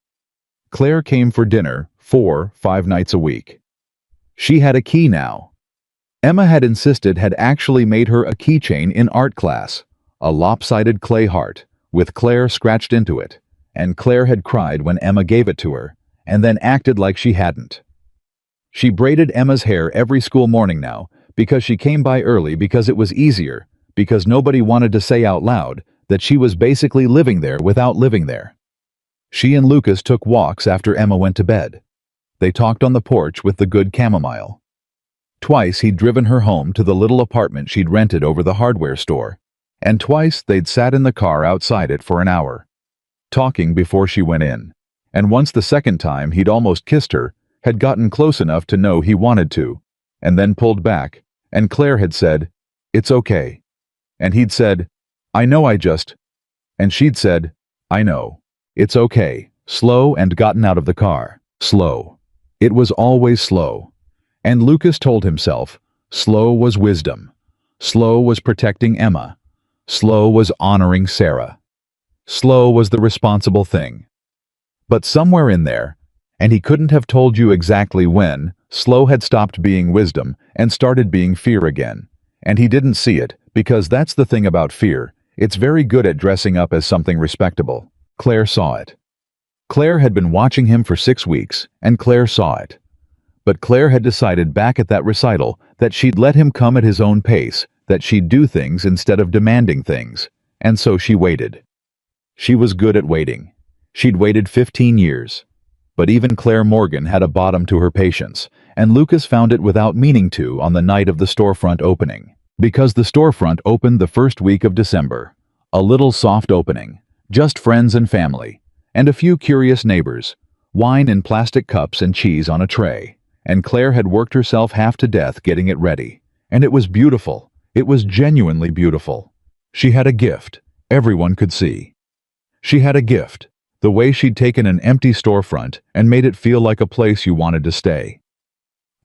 Claire came for dinner 4-5 nights a week. She had a key now. Emma had insisted had actually made her a keychain in art class, a lopsided clay heart, with Claire scratched into it, and Claire had cried when Emma gave it to her, and then acted like she hadn't. She braided Emma's hair every school morning now, because she came by early because it was easier, because nobody wanted to say out loud that she was basically living there without living there. She and Lucas took walks after Emma went to bed. They talked on the porch with the good chamomile. Twice he'd driven her home to the little apartment she'd rented over the hardware store, and twice they'd sat in the car outside it for an hour, talking before she went in, and once the second time he'd almost kissed her, had gotten close enough to know he wanted to, and then pulled back, and Claire had said, "It's okay." And he'd said, "I know and she'd said, "I know. It's okay," slow, and gotten out of the car. Slow. It was always slow. And Lucas told himself, slow was wisdom. Slow was protecting Emma. Slow was honoring Sarah. Slow was the responsible thing. But somewhere in there, and he couldn't have told you exactly when, slow had stopped being wisdom and started being fear again. And he didn't see it, because that's the thing about fear. It's very good at dressing up as something respectable. Claire saw it. Claire had been watching him for 6 weeks, and Claire saw it. But Claire had decided back at that recital that she'd let him come at his own pace, that she'd do things instead of demanding things, and so she waited. She was good at waiting. She'd waited 15 years. But even Claire Morgan had a bottom to her patience, and Lucas found it without meaning to on the night of the storefront opening. Because the storefront opened the first week of December. A little soft opening. Just friends and family. And a few curious neighbors. Wine in plastic cups and cheese on a tray. And Claire had worked herself half to death getting it ready. And it was beautiful. It was genuinely beautiful. She had a gift. Everyone could see. She had a gift. The way she'd taken an empty storefront and made it feel like a place you wanted to stay.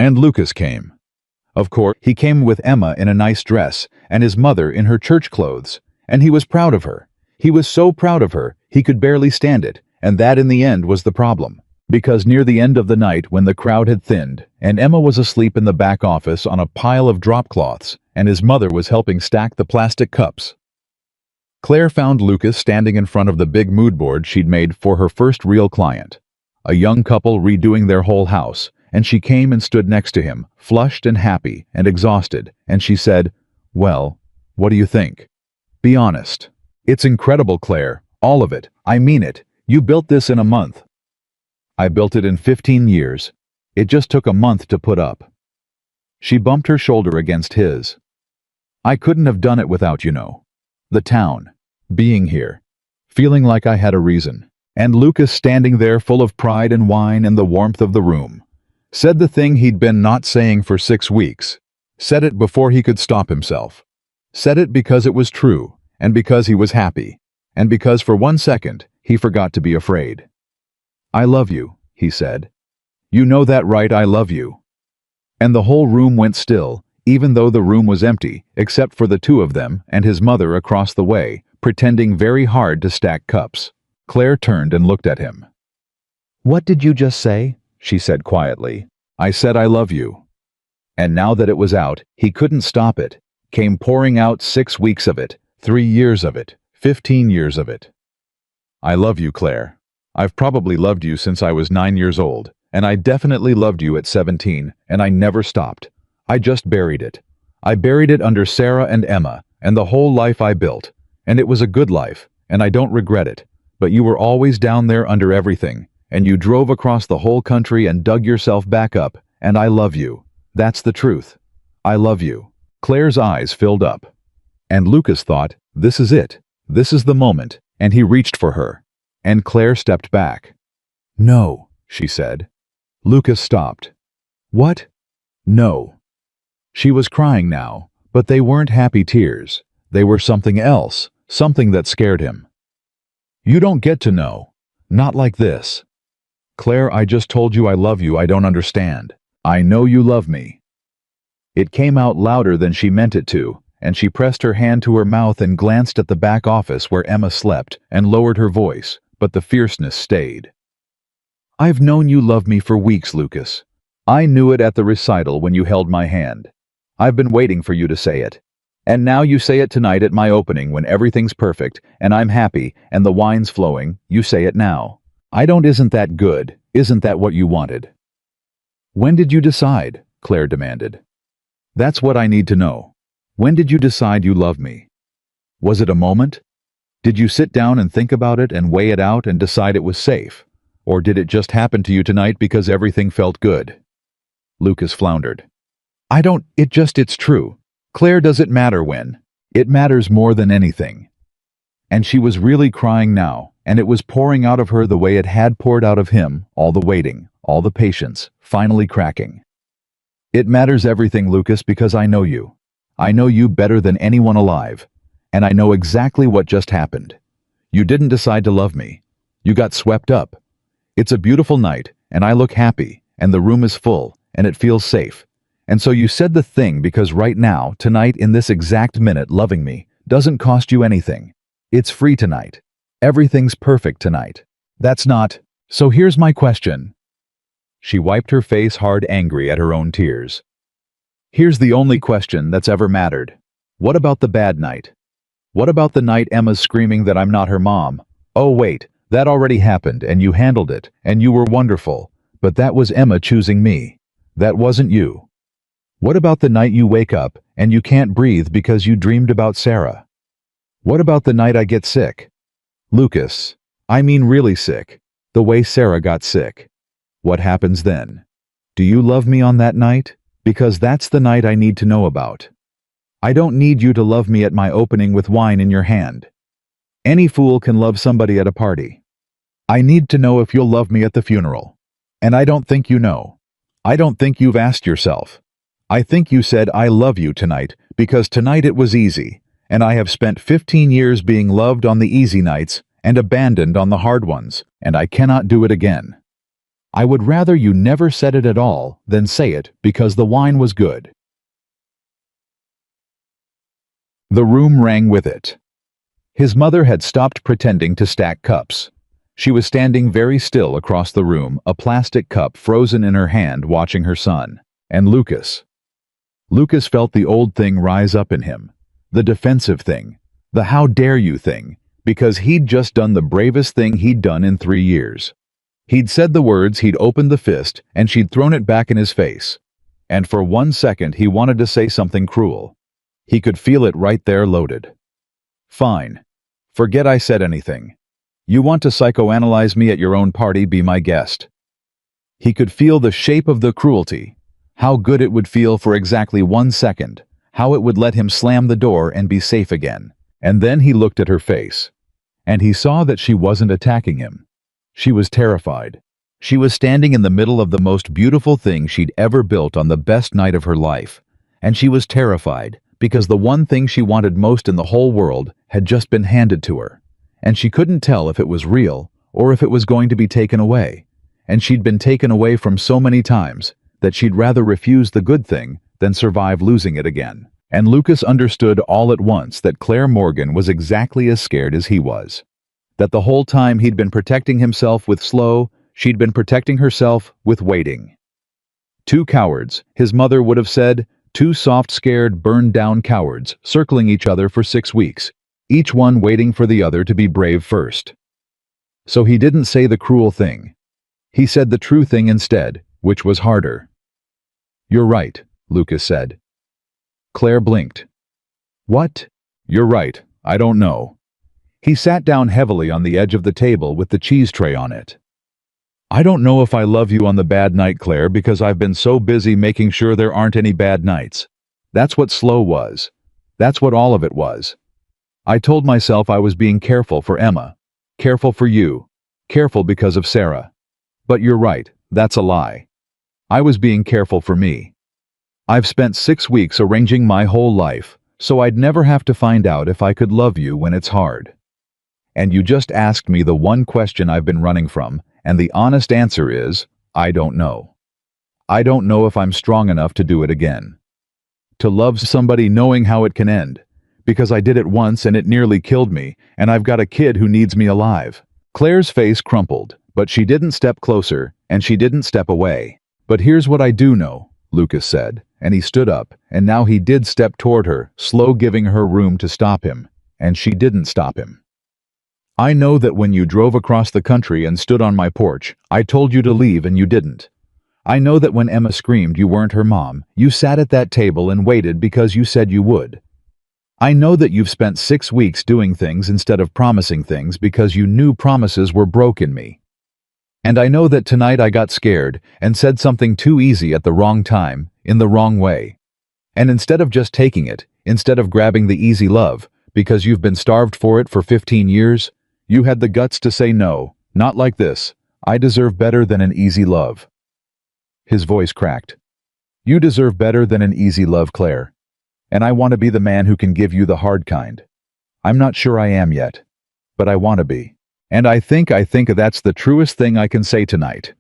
And Lucas came. Of course, he came with Emma in a nice dress and his mother in her church clothes, and he was proud of her. He was so proud of her, he could barely stand it, and that in the end was the problem. Because near the end of the night when the crowd had thinned, and Emma was asleep in the back office on a pile of drop cloths, and his mother was helping stack the plastic cups, Claire found Lucas standing in front of the big mood board she'd made for her first real client. A young couple redoing their whole house, and she came and stood next to him, flushed and happy and exhausted, and she said, "Well, what do you think? Be honest." "It's incredible, Claire. All of it. I mean it. You built this in a month." "I built it in 15 years. It just took a month to put up." She bumped her shoulder against his. "I couldn't have done it without you know. The town. Being here. Feeling like I had a reason." And Lucas standing there full of pride and wine in the warmth of the room. Said the thing he'd been not saying for 6 weeks. Said it before he could stop himself. Said it because it was true, and because he was happy, and because for 1 second he forgot to be afraid. "I love you," he said. "You know that, right? I love you." And the whole room went still, even though the room was empty, except for the two of them and his mother across the way, pretending very hard to stack cups. Claire turned and looked at him. "What did you just say?" she said quietly. "I said I love you." And now that it was out, he couldn't stop it. Came pouring out 6 weeks of it, 3 years of it, 15 years of it. "I love you, Claire. I've probably loved you since I was 9 years old, and I definitely loved you at 17, and I never stopped. I just buried it. I buried it under Sarah and Emma, and the whole life I built, and it was a good life, and I don't regret it, but you were always down there under everything, and you drove across the whole country and dug yourself back up, and I love you. That's the truth. I love you." Claire's eyes filled up. And Lucas thought, this is it. This is the moment, and he reached for her. And Claire stepped back. "No," she said. Lucas stopped. "What?" "No." She was crying now, but they weren't happy tears. They were something else, something that scared him. "You don't get to know. Not like this." "Claire, I just told you I love you. I don't understand. I know you love me." It came out louder than she meant it to, and she pressed her hand to her mouth and glanced at the back office where Emma slept and lowered her voice, but the fierceness stayed. "I've known you love me for weeks, Lucas. I knew it at the recital when you held my hand. I've been waiting for you to say it. And now you say it tonight at my opening when everything's perfect and I'm happy and the wine's flowing. You say it now. I don't. Isn't that good? Isn't that what you wanted?" "When did you decide?" Claire demanded. "That's what I need to know. When did you decide you love me? Was it a moment? Did you sit down and think about it and weigh it out and decide it was safe? Or did it just happen to you tonight because everything felt good?" Lucas floundered. It's true. Claire, does it matter when? It matters more than anything." And she was really crying now, and it was pouring out of her the way it had poured out of him, all the waiting, all the patience, finally cracking. "It matters everything, Lucas, because I know you. I know you better than anyone alive. And I know exactly what just happened. You didn't decide to love me. You got swept up. It's a beautiful night, and I look happy, and the room is full, and it feels safe. And so you said the thing because right now, tonight, in this exact minute, loving me doesn't cost you anything. It's free tonight. Everything's perfect tonight. That's not. So here's my question." She wiped her face hard, angry at her own tears. "Here's the only question that's ever mattered. What about the bad night? What about the night Emma's screaming that I'm not her mom? Oh wait, that already happened and you handled it, and you were wonderful. But that was Emma choosing me. That wasn't you. What about the night you wake up and you can't breathe because you dreamed about Sarah? What about the night I get sick? Lucas, I mean really sick. The way Sarah got sick. What happens then? Do you love me on that night? Because that's the night I need to know about. I don't need you to love me at my opening with wine in your hand. Any fool can love somebody at a party. I need to know if you'll love me at the funeral. And I don't think you know. I don't think you've asked yourself. I think you said I love you tonight because tonight it was easy, and I have spent 15 years being loved on the easy nights and abandoned on the hard ones, and I cannot do it again. I would rather you never said it at all than say it because the wine was good. The room rang with it. His mother had stopped pretending to stack cups. She was standing very still across the room, a plastic cup frozen in her hand, watching her son. And Lucas. Lucas felt the old thing rise up in him. The defensive thing. The how dare you thing. Because he'd just done the bravest thing he'd done in 3 years. He'd said the words, he'd opened the fist, and she'd thrown it back in his face. And for 1 second he wanted to say something cruel. He could feel it right there loaded. Fine. Forget I said anything. You want to psychoanalyze me at your own party, be my guest. He could feel the shape of the cruelty. How good it would feel for exactly 1 second. How it would let him slam the door and be safe again. And then he looked at her face. And he saw that she wasn't attacking him. She was terrified. She was standing in the middle of the most beautiful thing she'd ever built on the best night of her life. And she was terrified because the one thing she wanted most in the whole world had just been handed to her. And she couldn't tell if it was real or if it was going to be taken away. And she'd been taken away from so many times that she'd rather refuse the good thing than survive losing it again. And Lucas understood all at once that Claire Morgan was exactly as scared as he was. That the whole time he'd been protecting himself with slow, she'd been protecting herself with waiting. 2 cowards, his mother would have said, 2 soft, scared, burned-down cowards circling each other for 6 weeks, each one waiting for the other to be brave first. So he didn't say the cruel thing. He said the true thing instead, which was harder. You're right, Lucas said. Claire blinked. What? You're right, I don't know. He sat down heavily on the edge of the table with the cheese tray on it. I don't know if I love you on the bad night, Claire, because I've been so busy making sure there aren't any bad nights. That's what slow was. That's what all of it was. I told myself I was being careful for Emma. Careful for you. Careful because of Sarah. But you're right, that's a lie. I was being careful for me. I've spent 6 weeks arranging my whole life, so I'd never have to find out if I could love you when it's hard. And you just asked me the one question I've been running from, and the honest answer is, I don't know. I don't know if I'm strong enough to do it again. To love somebody knowing how it can end. Because I did it once and it nearly killed me, and I've got a kid who needs me alive. Claire's face crumpled, but she didn't step closer, and she didn't step away. But here's what I do know, Lucas said, and he stood up, and now he did step toward her, slow, giving her room to stop him, and she didn't stop him. I know that when you drove across the country and stood on my porch, I told you to leave and you didn't. I know that when Emma screamed you weren't her mom, you sat at that table and waited because you said you would. I know that you've spent 6 weeks doing things instead of promising things because you knew promises were broke in me. And I know that tonight I got scared and said something too easy at the wrong time, in the wrong way. And instead of just taking it, instead of grabbing the easy love, because you've been starved for it for 15 years, you had the guts to say no, not like this. I deserve better than an easy love. His voice cracked. You deserve better than an easy love, Claire. And I want to be the man who can give you the hard kind. I'm not sure I am yet, but I want to be. And I think that's the truest thing I can say tonight.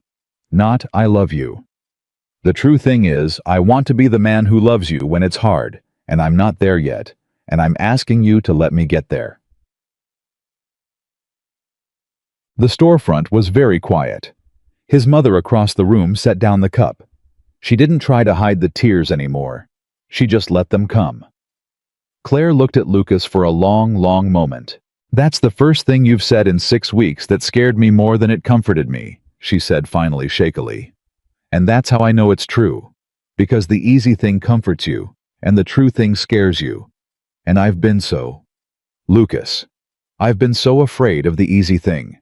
Not, I love you. The true thing is, I want to be the man who loves you when it's hard, and I'm not there yet, and I'm asking you to let me get there. The storefront was very quiet. His mother across the room set down the cup. She didn't try to hide the tears anymore. She just let them come. Claire looked at Lucas for a long, long moment. "That's the first thing you've said in 6 weeks that scared me more than it comforted me," she said finally shakily. "And that's how I know it's true. Because the easy thing comforts you, and the true thing scares you. And I've been so. Lucas. I've been so afraid of the easy thing.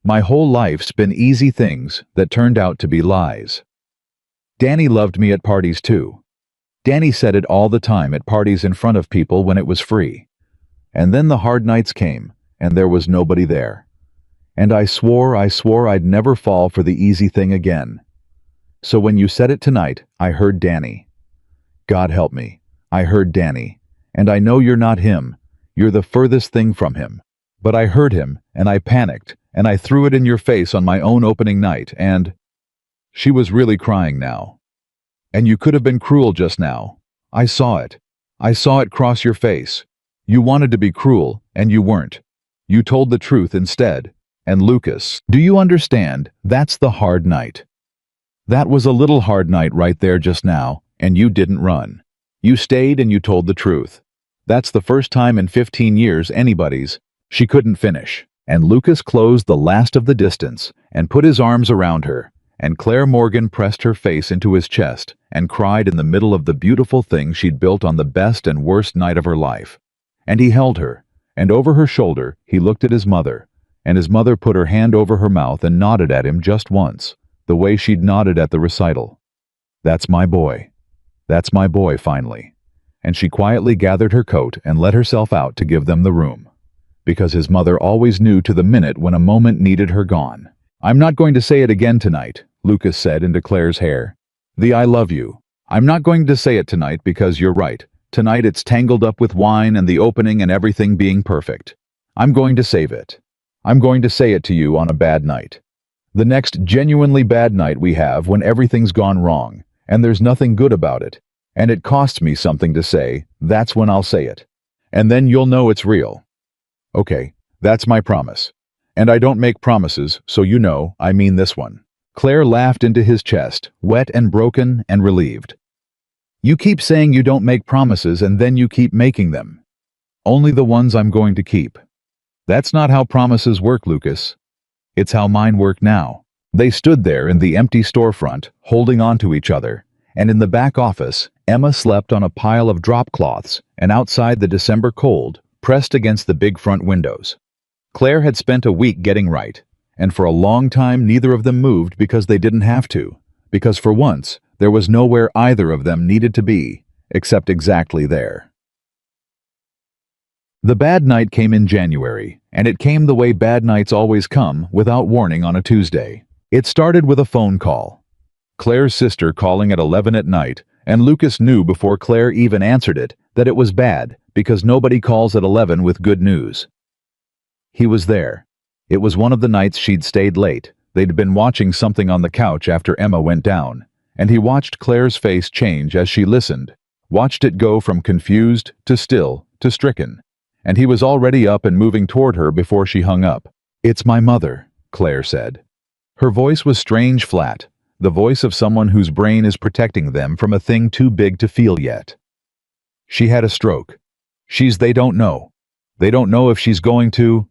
My whole life's been easy things that turned out to be lies. Danny loved me at parties too. Danny said it all the time at parties in front of people when it was free. And then the hard nights came, and there was nobody there. And I swore I'd never fall for the easy thing again. So when you said it tonight, I heard Danny. God help me, I heard Danny. And I know you're not him. You're the furthest thing from him. But I heard him, and I panicked, and I threw it in your face on my own opening night, and—" She was really crying now. "And you could have been cruel just now. I saw it. I saw it cross your face. You wanted to be cruel, and you weren't. You told the truth instead. And Lucas, do you understand? That's the hard night. That was a little hard night right there just now, and you didn't run. You stayed and you told the truth. That's the first time in 15 years anybody's—" She couldn't finish, and Lucas closed the last of the distance and put his arms around her, and Claire Morgan pressed her face into his chest and cried in the middle of the beautiful thing she'd built on the best and worst night of her life. And he held her, and over her shoulder he looked at his mother, and his mother put her hand over her mouth and nodded at him just once, the way she'd nodded at the recital. "That's my boy. That's my boy, finally." And she quietly gathered her coat and let herself out to give them the room. Because his mother always knew to the minute when a moment needed her gone. "I'm not going to say it again tonight," Lucas said into Claire's hair. "The I love you. I'm not going to say it tonight because you're right. Tonight it's tangled up with wine and the opening and everything being perfect. I'm going to save it. I'm going to say it to you on a bad night. The next genuinely bad night we have when everything's gone wrong, and there's nothing good about it, and it costs me something to say, that's when I'll say it. And then you'll know it's real. Okay, that's my promise. And I don't make promises, so you know, I mean this one." Claire laughed into his chest, wet and broken and relieved. "You keep saying you don't make promises and then you keep making them. Only the ones I'm going to keep. That's not how promises work, Lucas. It's how mine work now." They stood there in the empty storefront, holding on to each other, and in the back office, Emma slept on a pile of drop cloths, and outside the December cold, pressed against the big front windows. Claire had spent a week getting right, and for a long time neither of them moved because they didn't have to, because for once there was nowhere either of them needed to be, except exactly there. The bad night came in January, and it came the way bad nights always come, without warning on a Tuesday. It started with a phone call. Claire's sister calling at 11 at night, and Lucas knew before Claire even answered it that it was bad, because nobody calls at 11 with good news. He was there. It was one of the nights she'd stayed late. They'd been watching something on the couch after Emma went down, and he watched Claire's face change as she listened, watched it go from confused to still to stricken, and he was already up and moving toward her before she hung up. "It's my mother," Claire said. Her voice was strange flat, the voice of someone whose brain is protecting them from a thing too big to feel yet. "She had a stroke. They don't know. They don't know if she's going to.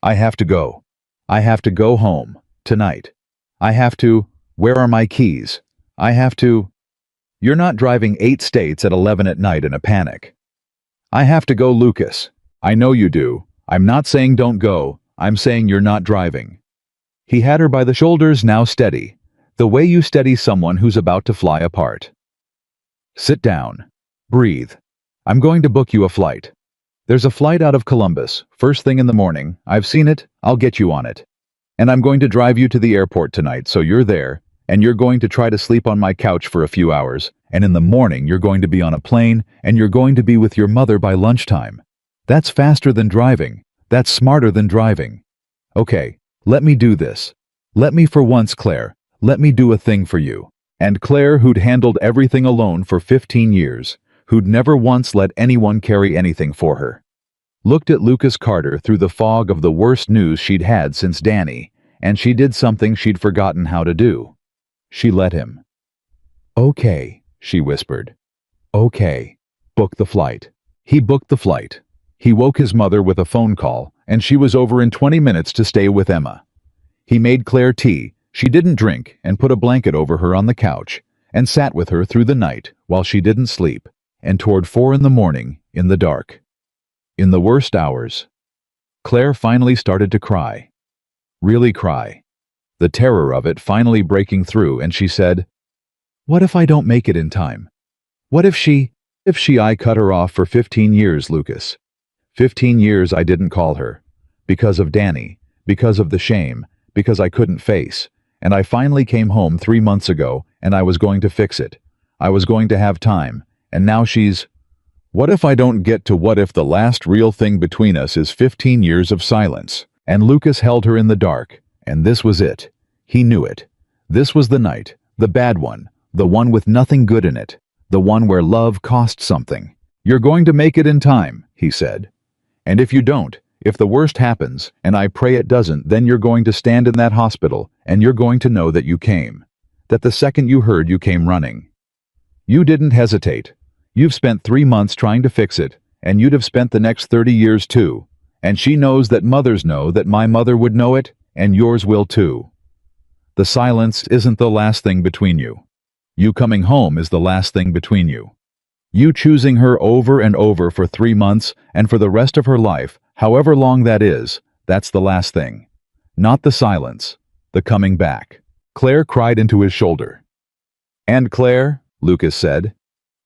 I have to go. I have to go home, tonight. I have to. Where are my keys? I have to. You're not driving 8 states at 11 at night in a panic. I have to go, Lucas. I know you do. I'm not saying don't go. I'm saying you're not driving." He had her by the shoulders, now steady, the way you steady someone who's about to fly apart. "Sit down. Breathe. I'm going to book you a flight. There's a flight out of Columbus, first thing in the morning. I've seen it, I'll get you on it. And I'm going to drive you to the airport tonight so you're there, and you're going to try to sleep on my couch for a few hours, and in the morning you're going to be on a plane, and you're going to be with your mother by lunchtime. That's faster than driving. That's smarter than driving. Okay, let me do this. Let me for once, Claire. Let me do a thing for you." And Claire, who'd handled everything alone for 15 years, who'd never once let anyone carry anything for her, looked at Lucas Carter through the fog of the worst news she'd had since Danny, and she did something she'd forgotten how to do. She let him. "Okay," she whispered. "Okay. Book the flight. He booked the flight. He woke his mother with a phone call, and she was over in 20 minutes to stay with Emma. He made Claire tea. She didn't drink, and put a blanket over her on the couch, and sat with her through the night while she didn't sleep, and toward 4 in the morning, in the dark. In the worst hours, Claire finally started to cry. Really cry. The terror of it finally breaking through, and she said, "What if I don't make it in time? What if I cut her off for 15 years, Lucas. 15 years I didn't call her. Because of Danny, because of the shame, because I couldn't face. And I finally came home 3 months ago, and I was going to fix it. I was going to have time, and now she's... What if I don't get to what if the last real thing between us is 15 years of silence?" And Lucas held her in the dark, and this was it. He knew it. This was the night, the bad one, the one with nothing good in it, the one where love cost something. "You're going to make it in time," he said. "And if you don't, if the worst happens, and I pray it doesn't, then you're going to stand in that hospital, and you're going to know that you came. That the second you heard, you came running. You didn't hesitate. You've spent 3 months trying to fix it, and you'd have spent the next 30 years too. And she knows that mothers know that my mother would know it, and yours will too. The silence isn't the last thing between you. You coming home is the last thing between you. You choosing her over and over for 3 months, and for the rest of her life, however long that is, that's the last thing. Not the silence, the coming back." Claire cried into his shoulder. "And Claire," Lucas said,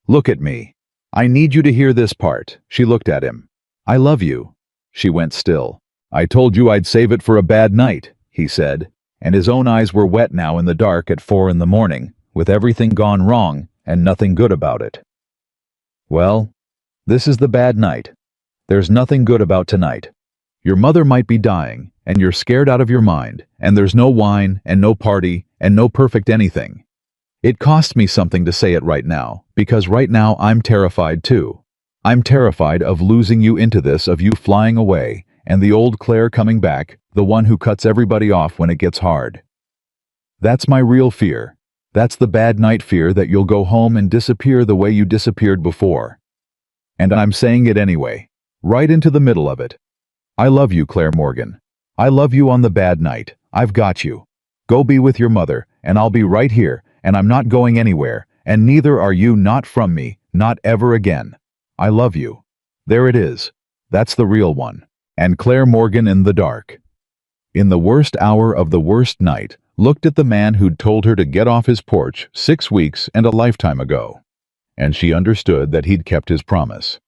"look at me. I need you to hear this part." She looked at him. "I love you." She went still. "I told you I'd save it for a bad night," he said, and his own eyes were wet now in the dark at 4 in the morning, with everything gone wrong and nothing good about it. "Well, this is the bad night. There's nothing good about tonight. Your mother might be dying, and you're scared out of your mind, and there's no wine, and no party, and no perfect anything. It costs me something to say it right now, because right now I'm terrified too. I'm terrified of losing you into this, of you flying away, and the old Claire coming back, the one who cuts everybody off when it gets hard. That's my real fear. That's the bad night fear, that you'll go home and disappear the way you disappeared before. And I'm saying it anyway, right into the middle of it. I love you, Claire Morgan. I love you on the bad night. I've got you. Go be with your mother, and I'll be right here, and I'm not going anywhere, and neither are you, not from me, not ever again. I love you. There it is. That's the real one." And Claire Morgan, in the dark, in the worst hour of the worst night, looked at the man who'd told her to get off his porch 6 weeks and a lifetime ago. And she understood that he'd kept his promise.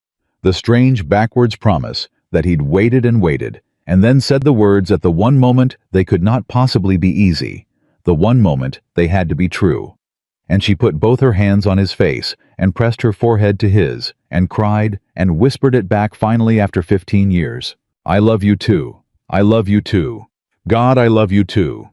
The strange backwards promise that he'd waited and waited, and then said the words at the one moment they could not possibly be easy, the one moment they had to be true. And she put both her hands on his face and pressed her forehead to his, and cried and whispered it back finally after 15 years. "I love you too. I love you too. God, I love you too.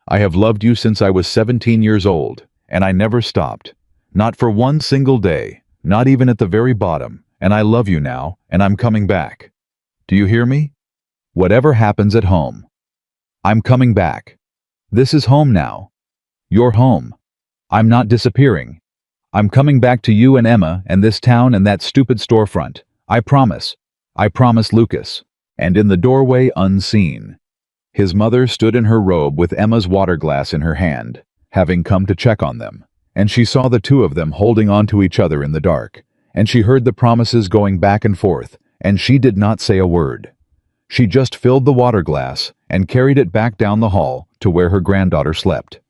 I have loved you since I was 17 years old, and I never stopped. Not for one single day, not even at the very bottom, and I love you now, and I'm coming back. Do you hear me? Whatever happens at home. I'm coming back. This is home now. You're home. I'm not disappearing. I'm coming back to you and Emma and this town and that stupid storefront. I promise. I promise, Lucas." And in the doorway, unseen, his mother stood in her robe with Emma's water glass in her hand, having come to check on them, and she saw the two of them holding on to each other in the dark, and she heard the promises going back and forth, and she did not say a word. She just filled the water glass and carried it back down the hall to where her granddaughter slept.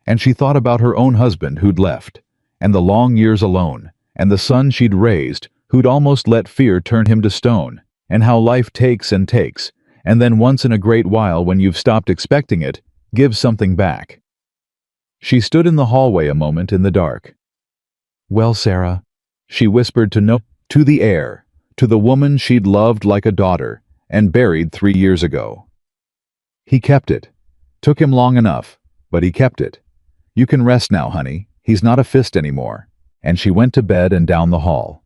And she thought about her own husband who'd left, and the long years alone, and the son she'd raised who'd almost let fear turn him to stone, and how life takes and takes, and then once in a great while, when you've stopped expecting it, gives something back. She stood in the hallway a moment in the dark. "Well, Sarah," she whispered to the air, to the woman she'd loved like a daughter, and buried 3 years ago. He kept it. Took him long enough, but he kept it. "You can rest now, honey. He's not a fist anymore." And she went to bed and down the hall.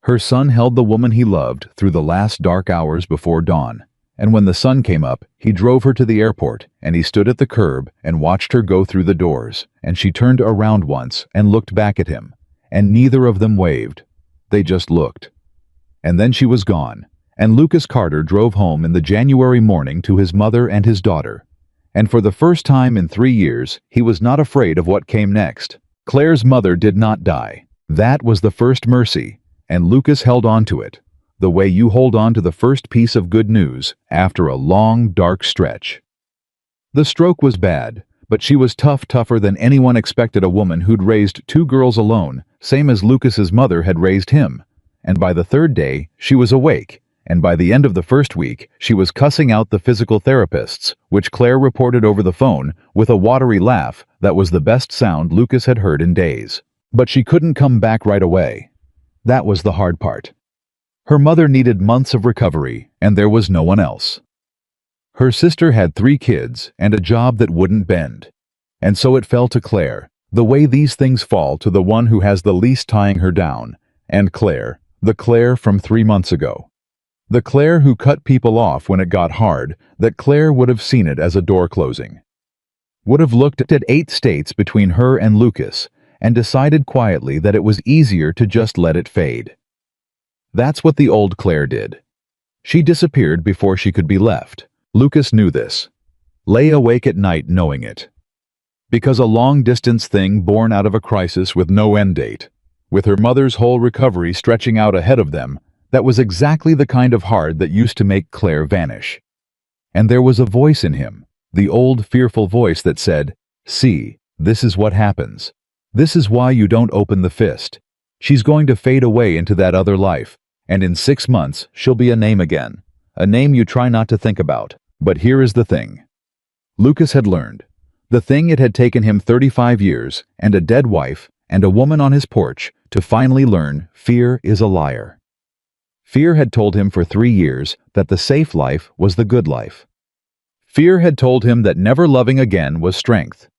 Her son held the woman he loved through the last dark hours before dawn, and when the sun came up, he drove her to the airport, and he stood at the curb and watched her go through the doors, and she turned around once and looked back at him, and neither of them waved. They just looked. And then she was gone, and Lucas Carter drove home in the January morning to his mother and his daughter. And for the first time in 3 years, he was not afraid of what came next. Claire's mother did not die. That was the first mercy, and Lucas held on to it, the way you hold on to the first piece of good news after a long, dark stretch. The stroke was bad, but she was tougher than anyone expected a woman who'd raised 2 girls alone, same as Lucas's mother had raised him. And by the 3rd day, she was awake, and by the end of the first week, she was cussing out the physical therapists, which Claire reported over the phone with a watery laugh that was the best sound Lucas had heard in days. But she couldn't come back right away. That was the hard part. Her mother needed months of recovery, and there was no one else. Her sister had 3 kids and a job that wouldn't bend. And so it fell to Claire, the way these things fall to the one who has the least tying her down. And Claire, the Claire from 3 months ago. The Claire who cut people off when it got hard, that Claire would have seen it as a door closing. Would have looked at 8 states between her and Lucas, and decided quietly that it was easier to just let it fade. That's what the old Claire did. She disappeared before she could be left. Lucas knew this. Lay awake at night knowing it. Because a long-distance thing born out of a crisis with no end date, with her mother's whole recovery stretching out ahead of them, that was exactly the kind of hard that used to make Claire vanish. And there was a voice in him, the old fearful voice that said, "See, this is what happens. This is why you don't open the fist. She's going to fade away into that other life, and in 6 months she'll be a name again. A name you try not to think about. But here is the thing." Lucas had learned. The thing it had taken him 35 years, and a dead wife, and a woman on his porch, to finally learn: fear is a liar. Fear had told him for 3 years that the safe life was the good life. Fear had told him that never loving again was strength.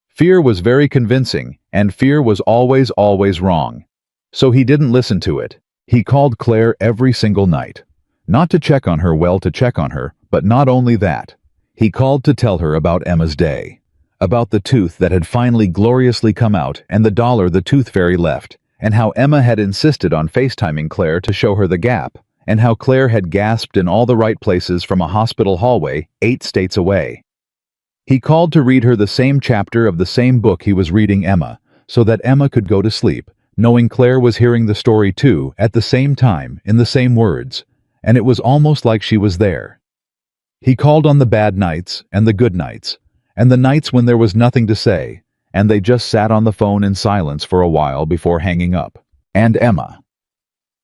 Fear was very convincing, and fear was always wrong. So he didn't listen to it. He called Claire every single night. Not to check on her, but not only that. He called to tell her about Emma's day. About the tooth that had finally gloriously come out and the dollar the tooth fairy left, and how Emma had insisted on FaceTiming Claire to show her the gap, and how Claire had gasped in all the right places from a hospital hallway 8 states away. He called to read her the same chapter of the same book he was reading Emma, so that Emma could go to sleep, knowing Claire was hearing the story too at the same time in the same words, and it was almost like she was there. He called on the bad nights and the good nights, and the nights when there was nothing to say, and they just sat on the phone in silence for a while before hanging up. And Emma.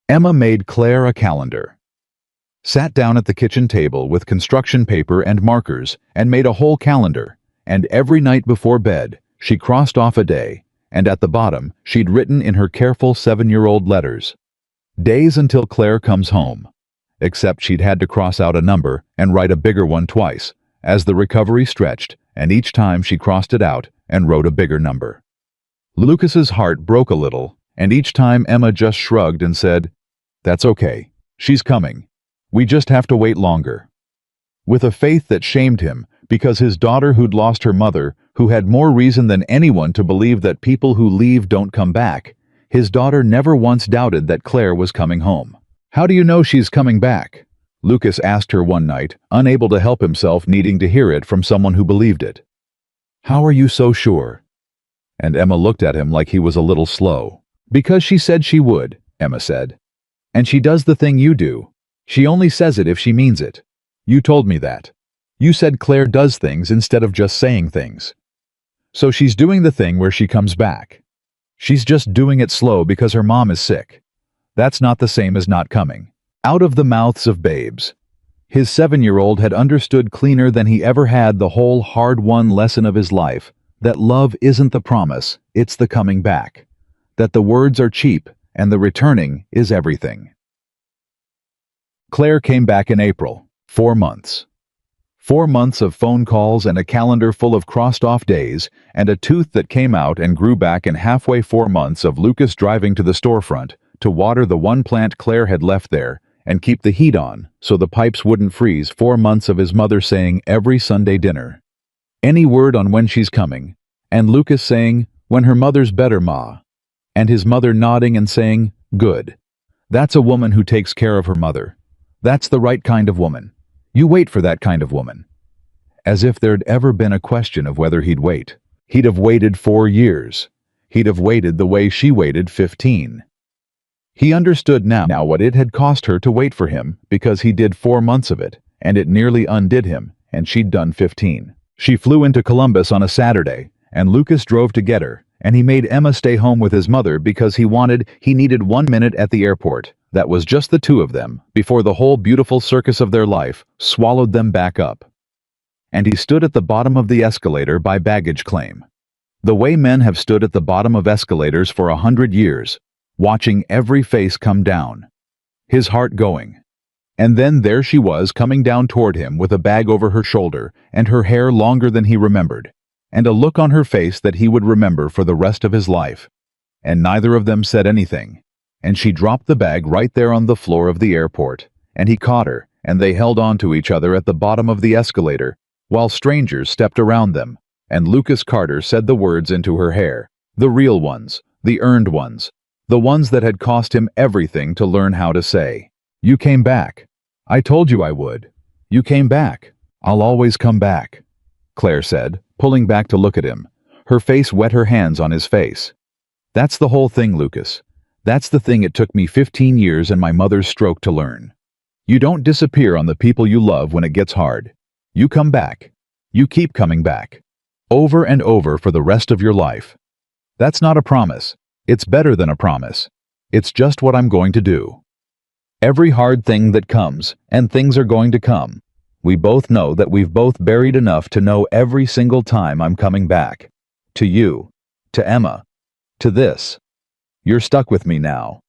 Emma made Claire a calendar. Sat down at the kitchen table with construction paper and markers and made a whole calendar, and every night before bed she crossed off a day, and at the bottom she'd written in her careful 7-year-old letters, "Days until Claire comes home." Except she'd had to cross out a number and write a bigger one twice, as the recovery stretched, and each time she crossed it out and wrote a bigger number. Lucas's heart broke a little, and each time Emma just shrugged and said, "That's okay. She's coming. We just have to wait longer." With a faith that shamed him, because his daughter who'd lost her mother, who had more reason than anyone to believe that people who leave don't come back, his daughter never once doubted that Claire was coming home. "How do you know she's coming back?" Lucas asked her one night, unable to help himself, needing to hear it from someone who believed it. "How are you so sure?" And Emma looked at him like he was a little slow. "Because she said she would," Emma said. "And she does the thing you do. She only says it if she means it. You told me that. You said Claire does things instead of just saying things. So she's doing the thing where she comes back. She's just doing it slow because her mom is sick. That's not the same as not coming." Out of the mouths of babes. His 7-year-old had understood cleaner than he ever had the whole hard-won lesson of his life, that love isn't the promise, it's the coming back. That the words are cheap, and the returning is everything. Claire came back in April. 4 months. 4 months of phone calls and a calendar full of crossed-off days, and a tooth that came out and grew back in halfway 4 months of Lucas driving to the storefront to water the one plant Claire had left there and keep the heat on so the pipes wouldn't freeze. 4 months of his mother saying every Sunday dinner, any word on when she's coming, and Lucas saying, "When her mother's better, Ma," and his mother nodding and saying, "Good." That's a woman who takes care of her mother. That's the right kind of woman. You wait for that kind of woman." As if there'd ever been a question of whether he'd wait. He'd have waited 4 years. He'd have waited the way she waited 15. He understood now what it had cost her to wait for him, because he did 4 months of it, and it nearly undid him, and she'd done 15. She flew into Columbus on a Saturday, and Lucas drove to get her, and he made Emma stay home with his mother because he needed 1 minute at the airport. That was just the two of them, before the whole beautiful circus of their life swallowed them back up. And he stood at the bottom of the escalator by baggage claim. The way men have stood at the bottom of escalators for 100 years, watching every face come down. His heart going. And then there she was coming down toward him with a bag over her shoulder and her hair longer than he remembered, and a look on her face that he would remember for the rest of his life. And neither of them said anything. And she dropped the bag right there on the floor of the airport, and he caught her, and they held on to each other at the bottom of the escalator, while strangers stepped around them, and Lucas Carter said the words into her hair, the real ones, the earned ones, the ones that had cost him everything to learn how to say. "You came back. I told you I would. You came back. I'll always come back," Claire said, pulling back to look at him. Her face wet, her hands on his face. "That's the whole thing, Lucas. That's the thing it took me 15 years and my mother's stroke to learn. You don't disappear on the people you love when it gets hard. You come back. You keep coming back. Over and over for the rest of your life. That's not a promise. It's better than a promise. It's just what I'm going to do. Every hard thing that comes, and things are going to come, we both know that we've both buried enough to know every single time I'm coming back. To you. To Emma. To this. You're stuck with me now.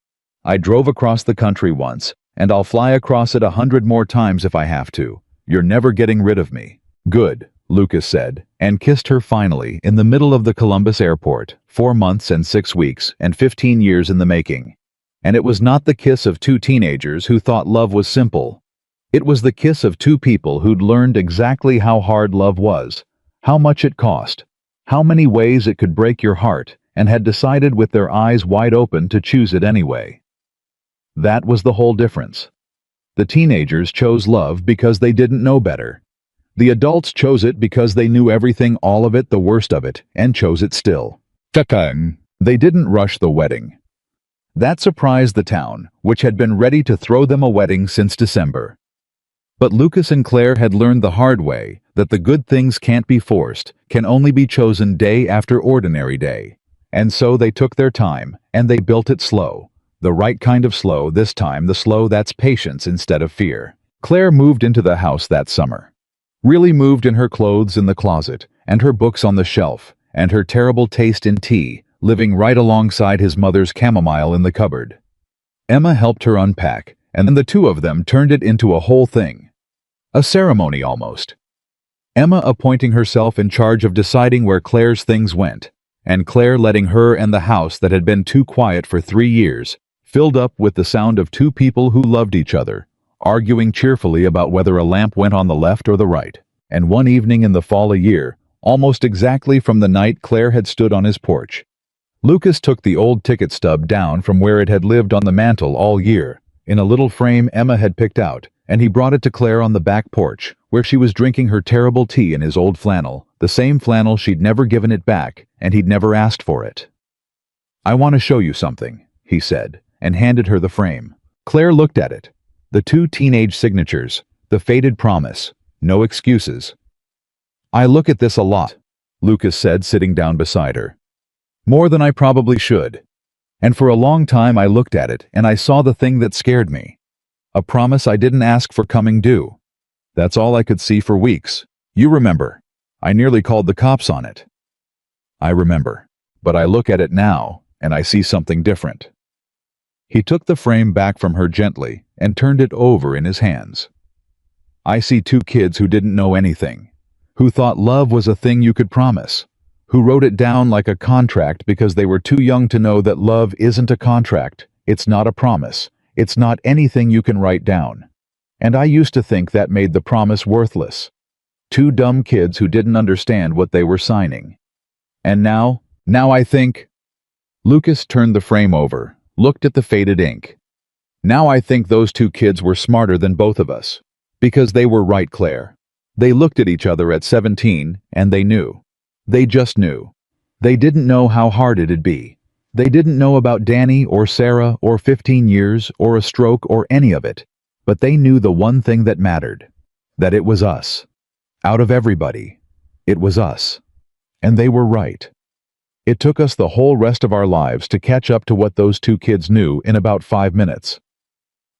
I drove across the country once, and I'll fly across it 100 more times if I have to. You're never getting rid of me." "Good," Lucas said, and kissed her finally in the middle of the Columbus airport, 4 months and 6 weeks and 15 years in the making. And it was not the kiss of 2 teenagers who thought love was simple. It was the kiss of 2 people who'd learned exactly how hard love was, how much it cost, how many ways it could break your heart, and had decided with their eyes wide open to choose it anyway. That was the whole difference. The teenagers chose love because they didn't know better. The adults chose it because they knew everything, all of it, the worst of it, and chose it still. They didn't rush the wedding. That surprised the town, which had been ready to throw them a wedding since December. But Lucas and Claire had learned the hard way that the good things can't be forced, can only be chosen day after ordinary day. And so they took their time, and they built it slow. The right kind of slow this time, the slow that's patience instead of fear. Claire moved into the house that summer. Really moved in her clothes in the closet, and her books on the shelf, and her terrible taste in tea, living right alongside his mother's chamomile in the cupboard. Emma helped her unpack, and then the two of them turned it into a whole thing. A ceremony almost. Emma appointing herself in charge of deciding where Claire's things went, and Claire letting her and the house that had been too quiet for 3 years, filled up with the sound of 2 people who loved each other, arguing cheerfully about whether a lamp went on the left or the right. And one evening in the fall a year, almost exactly from the night Claire had stood on his porch, Lucas took the old ticket stub down from where it had lived on the mantel all year, in a little frame Emma had picked out, and he brought it to Claire on the back porch, where she was drinking her terrible tea in his old flannel, the same flannel she'd never given it back, and he'd never asked for it. "I want to show you something," he said, and handed her the frame. Claire looked at it. The 2 teenage signatures, the faded promise, no excuses. "I look at this a lot," Lucas said, sitting down beside her. "More than I probably should. And for a long time I looked at it and I saw the thing that scared me. A promise I didn't ask for coming due. That's all I could see for weeks. You remember. I nearly called the cops on it." "I remember. But I look at it now, and I see something different." He took the frame back from her gently and turned it over in his hands. "I see 2 kids who didn't know anything, who thought love was a thing you could promise, who wrote it down like a contract because they were too young to know that love isn't a contract, it's not a promise, it's not anything you can write down. And I used to think that made the promise worthless. 2 dumb kids who didn't understand what they were signing. And now I think..." Lucas turned the frame over, looked at the faded ink. Now I think those two kids were smarter than both of us. Because they were right, Claire. They looked at each other at 17, and they knew. They just knew. They didn't know how hard it'd be. They didn't know about Danny or Sarah or 15 years or a stroke or any of it. But they knew the one thing that mattered. That it was us. Out of everybody, it was us. And they were right. It took us the whole rest of our lives to catch up to what those two kids knew in about 5 minutes.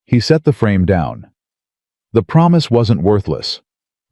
He set the frame down. The promise wasn't worthless.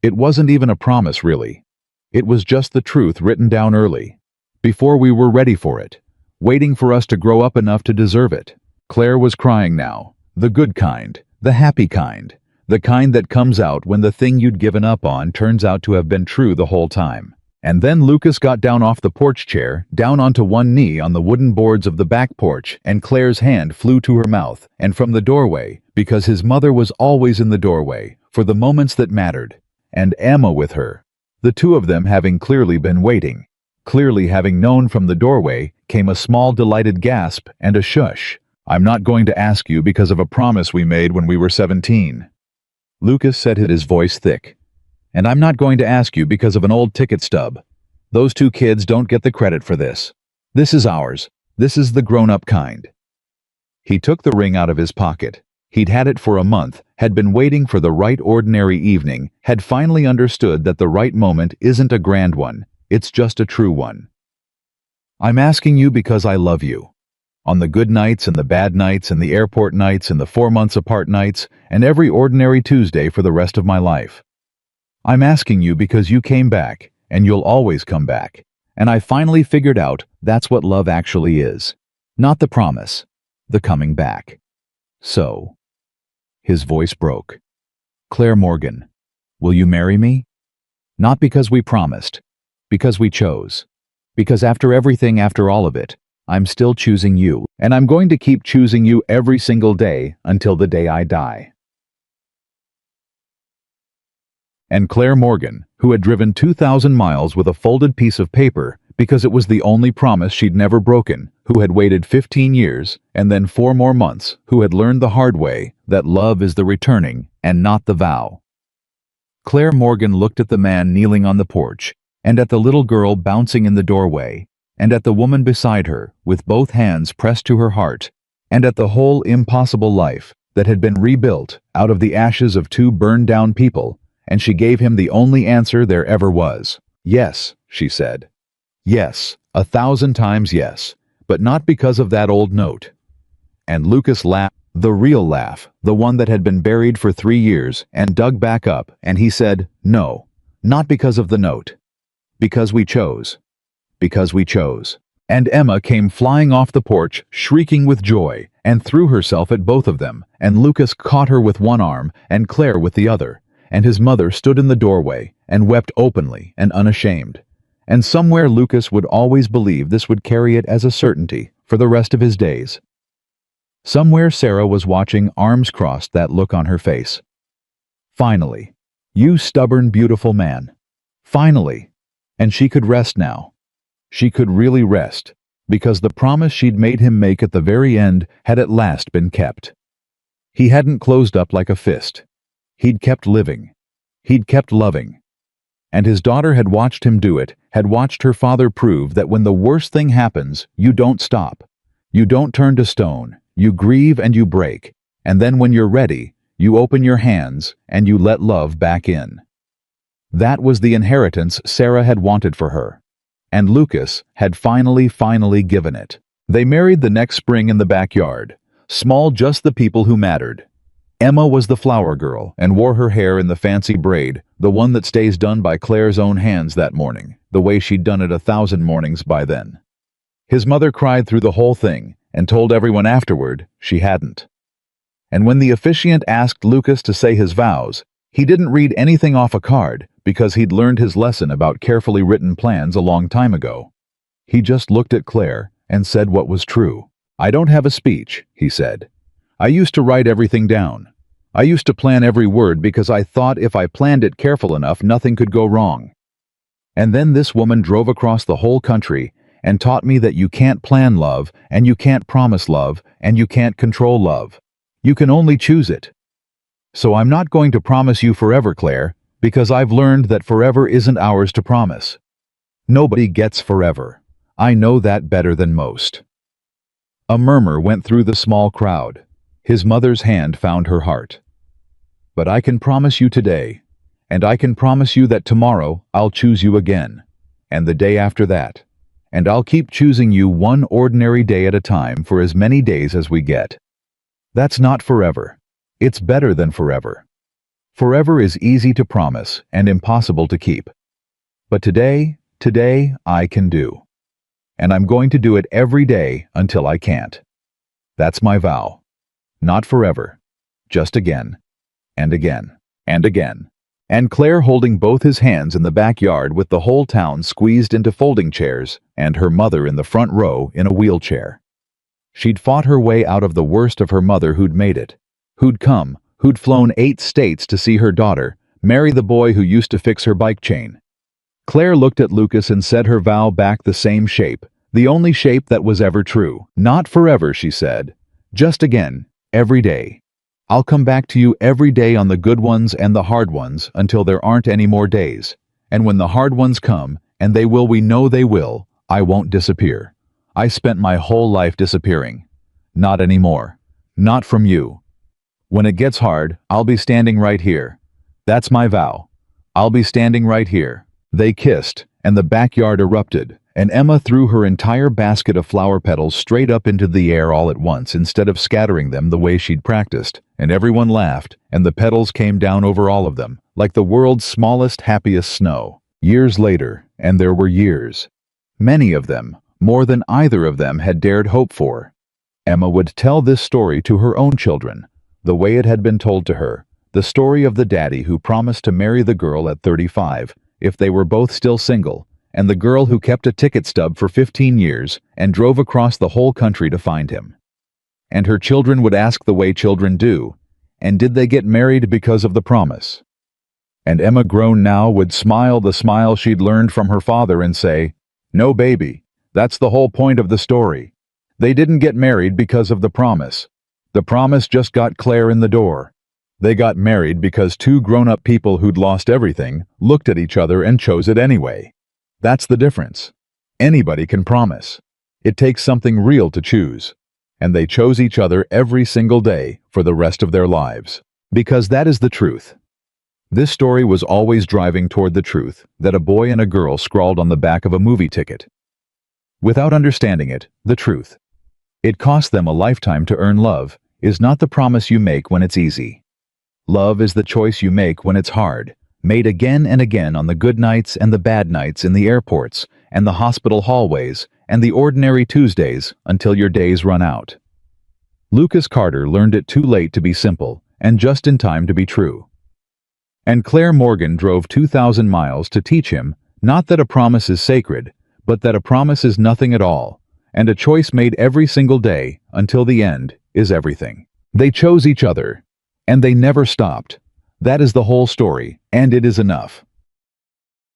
It wasn't even a promise, really. It was just the truth written down early, before we were ready for it, waiting for us to grow up enough to deserve it. Claire was crying now, the good kind, the happy kind, the kind that comes out when the thing you'd given up on turns out to have been true the whole time. And then Lucas got down off the porch chair, down onto one knee on the wooden boards of the back porch, and Claire's hand flew to her mouth, and from the doorway, because his mother was always in the doorway, for the moments that mattered, and Emma with her. The two of them having clearly been waiting, clearly having known from the doorway, came a small delighted gasp and a shush. I'm not going to ask you because of a promise we made when we were 17. Lucas said, his voice thick. And I'm not going to ask you because of an old ticket stub. Those two kids don't get the credit for this. This is ours. This is the grown-up kind. He took the ring out of his pocket. He'd had it for a month, had been waiting for the right ordinary evening, had finally understood that the right moment isn't a grand one, it's just a true one. I'm asking you because I love you. On the good nights and the bad nights and the airport nights and the 4 months apart nights and every ordinary Tuesday for the rest of my life. I'm asking you because you came back, and you'll always come back, and I finally figured out that's what love actually is. Not the promise, the coming back. So, his voice broke. Claire Morgan, will you marry me? Not because we promised, because we chose. Because after everything, after all of it, I'm still choosing you, and I'm going to keep choosing you every single day until the day I die. And Claire Morgan, who had driven 2,000 miles with a folded piece of paper because it was the only promise she'd never broken, who had waited 15 years and then 4 more months, who had learned the hard way that love is the returning and not the vow. Claire Morgan looked at the man kneeling on the porch, and at the little girl bouncing in the doorway, and at the woman beside her with both hands pressed to her heart, and at the whole impossible life that had been rebuilt out of the ashes of 2 burned-down people. And she gave him the only answer there ever was. Yes, she said. Yes, 1,000 times yes, but not because of that old note. And Lucas laughed, the real laugh, the one that had been buried for 3 years and dug back up, and he said, no, not because of the note. Because we chose. Because we chose. And Emma came flying off the porch, shrieking with joy, and threw herself at both of them, and Lucas caught her with one arm and Claire with the other. And his mother stood in the doorway and wept openly and unashamed. And somewhere Lucas would always believe this would carry it as a certainty for the rest of his days. Somewhere Sarah was watching, arms crossed, that look on her face. Finally. You stubborn, beautiful man. Finally. And she could rest now. She could really rest, because the promise she'd made him make at the very end had at last been kept. He hadn't closed up like a fist. He'd kept living. He'd kept loving. And his daughter had watched him do it, had watched her father prove that when the worst thing happens, you don't stop. You don't turn to stone. You grieve and you break. And then when you're ready, you open your hands and you let love back in. That was the inheritance Sarah had wanted for her. And Lucas had finally given it. They married the next spring in the backyard. Small, just the people who mattered. Emma was the flower girl and wore her hair in the fancy braid, the one that stays done by Claire's own hands that morning, the way she'd done it 1,000 mornings by then. His mother cried through the whole thing and told everyone afterward she hadn't. And when the officiant asked Lucas to say his vows, he didn't read anything off a card because he'd learned his lesson about carefully written plans a long time ago. He just looked at Claire and said what was true. I don't have a speech, he said. I used to write everything down. I used to plan every word because I thought if I planned it careful enough, nothing could go wrong. And then this woman drove across the whole country and taught me that you can't plan love, and you can't promise love, and you can't control love. You can only choose it. So I'm not going to promise you forever, Claire, because I've learned that forever isn't ours to promise. Nobody gets forever. I know that better than most. A murmur went through the small crowd. His mother's hand found her heart. But I can promise you today, and I can promise you that tomorrow I'll choose you again, and the day after that, and I'll keep choosing you one ordinary day at a time for as many days as we get. That's not forever. It's better than forever. Forever is easy to promise and impossible to keep. But today I can do. And I'm going to do it every day until I can't. That's my vow. Not forever. Just again. And again. And again. And Claire holding both his hands in the backyard with the whole town squeezed into folding chairs and her mother in the front row in a wheelchair. She'd fought her way out of the worst of her mother who'd made it. Who'd flown 8 states to see her daughter marry the boy who used to fix her bike chain. Claire looked at Lucas and said her vow back the same shape, the only shape that was ever true. Not forever, she said. Just again, every day. I'll come back to you every day on the good ones and the hard ones until there aren't any more days. And when the hard ones come, and they will, we know they will, I won't disappear. I spent my whole life disappearing. Not anymore. Not from you. When it gets hard, I'll be standing right here. That's my vow. I'll be standing right here. They kissed, and the backyard erupted, and Emma threw her entire basket of flower petals straight up into the air all at once instead of scattering them the way she'd practiced, and everyone laughed, and the petals came down over all of them, like the world's smallest, happiest snow. Years later, and there were years. Many of them, more than either of them had dared hope for. Emma would tell this story to her own children, the way it had been told to her, the story of the daddy who promised to marry the girl at 35, if they were both still single, and the girl who kept a ticket stub for 15 years and drove across the whole country to find him. And her children would ask the way children do, and did they get married because of the promise? And Emma, grown now, would smile the smile she'd learned from her father and say, "No, baby, that's the whole point of the story. They didn't get married because of the promise. The promise just got Claire in the door. They got married because 2 grown-up people who'd lost everything looked at each other and chose it anyway. That's the difference. Anybody can promise. It takes something real to choose. And they chose each other every single day for the rest of their lives. Because that is the truth." This story was always driving toward the truth that a boy and a girl scrawled on the back of a movie ticket. Without understanding it, the truth. It cost them a lifetime to earn love is not the promise you make when it's easy. Love is the choice you make when it's hard, made again and again on the good nights and the bad nights in the airports and the hospital hallways and the ordinary Tuesdays until your days run out. Lucas Carter learned it too late to be simple and just in time to be true. And Claire Morgan drove 2,000 miles to teach him not that a promise is sacred, but that a promise is nothing at all, and a choice made every single day until the end is everything. They chose each other. And they never stopped. That is the whole story, and it is enough.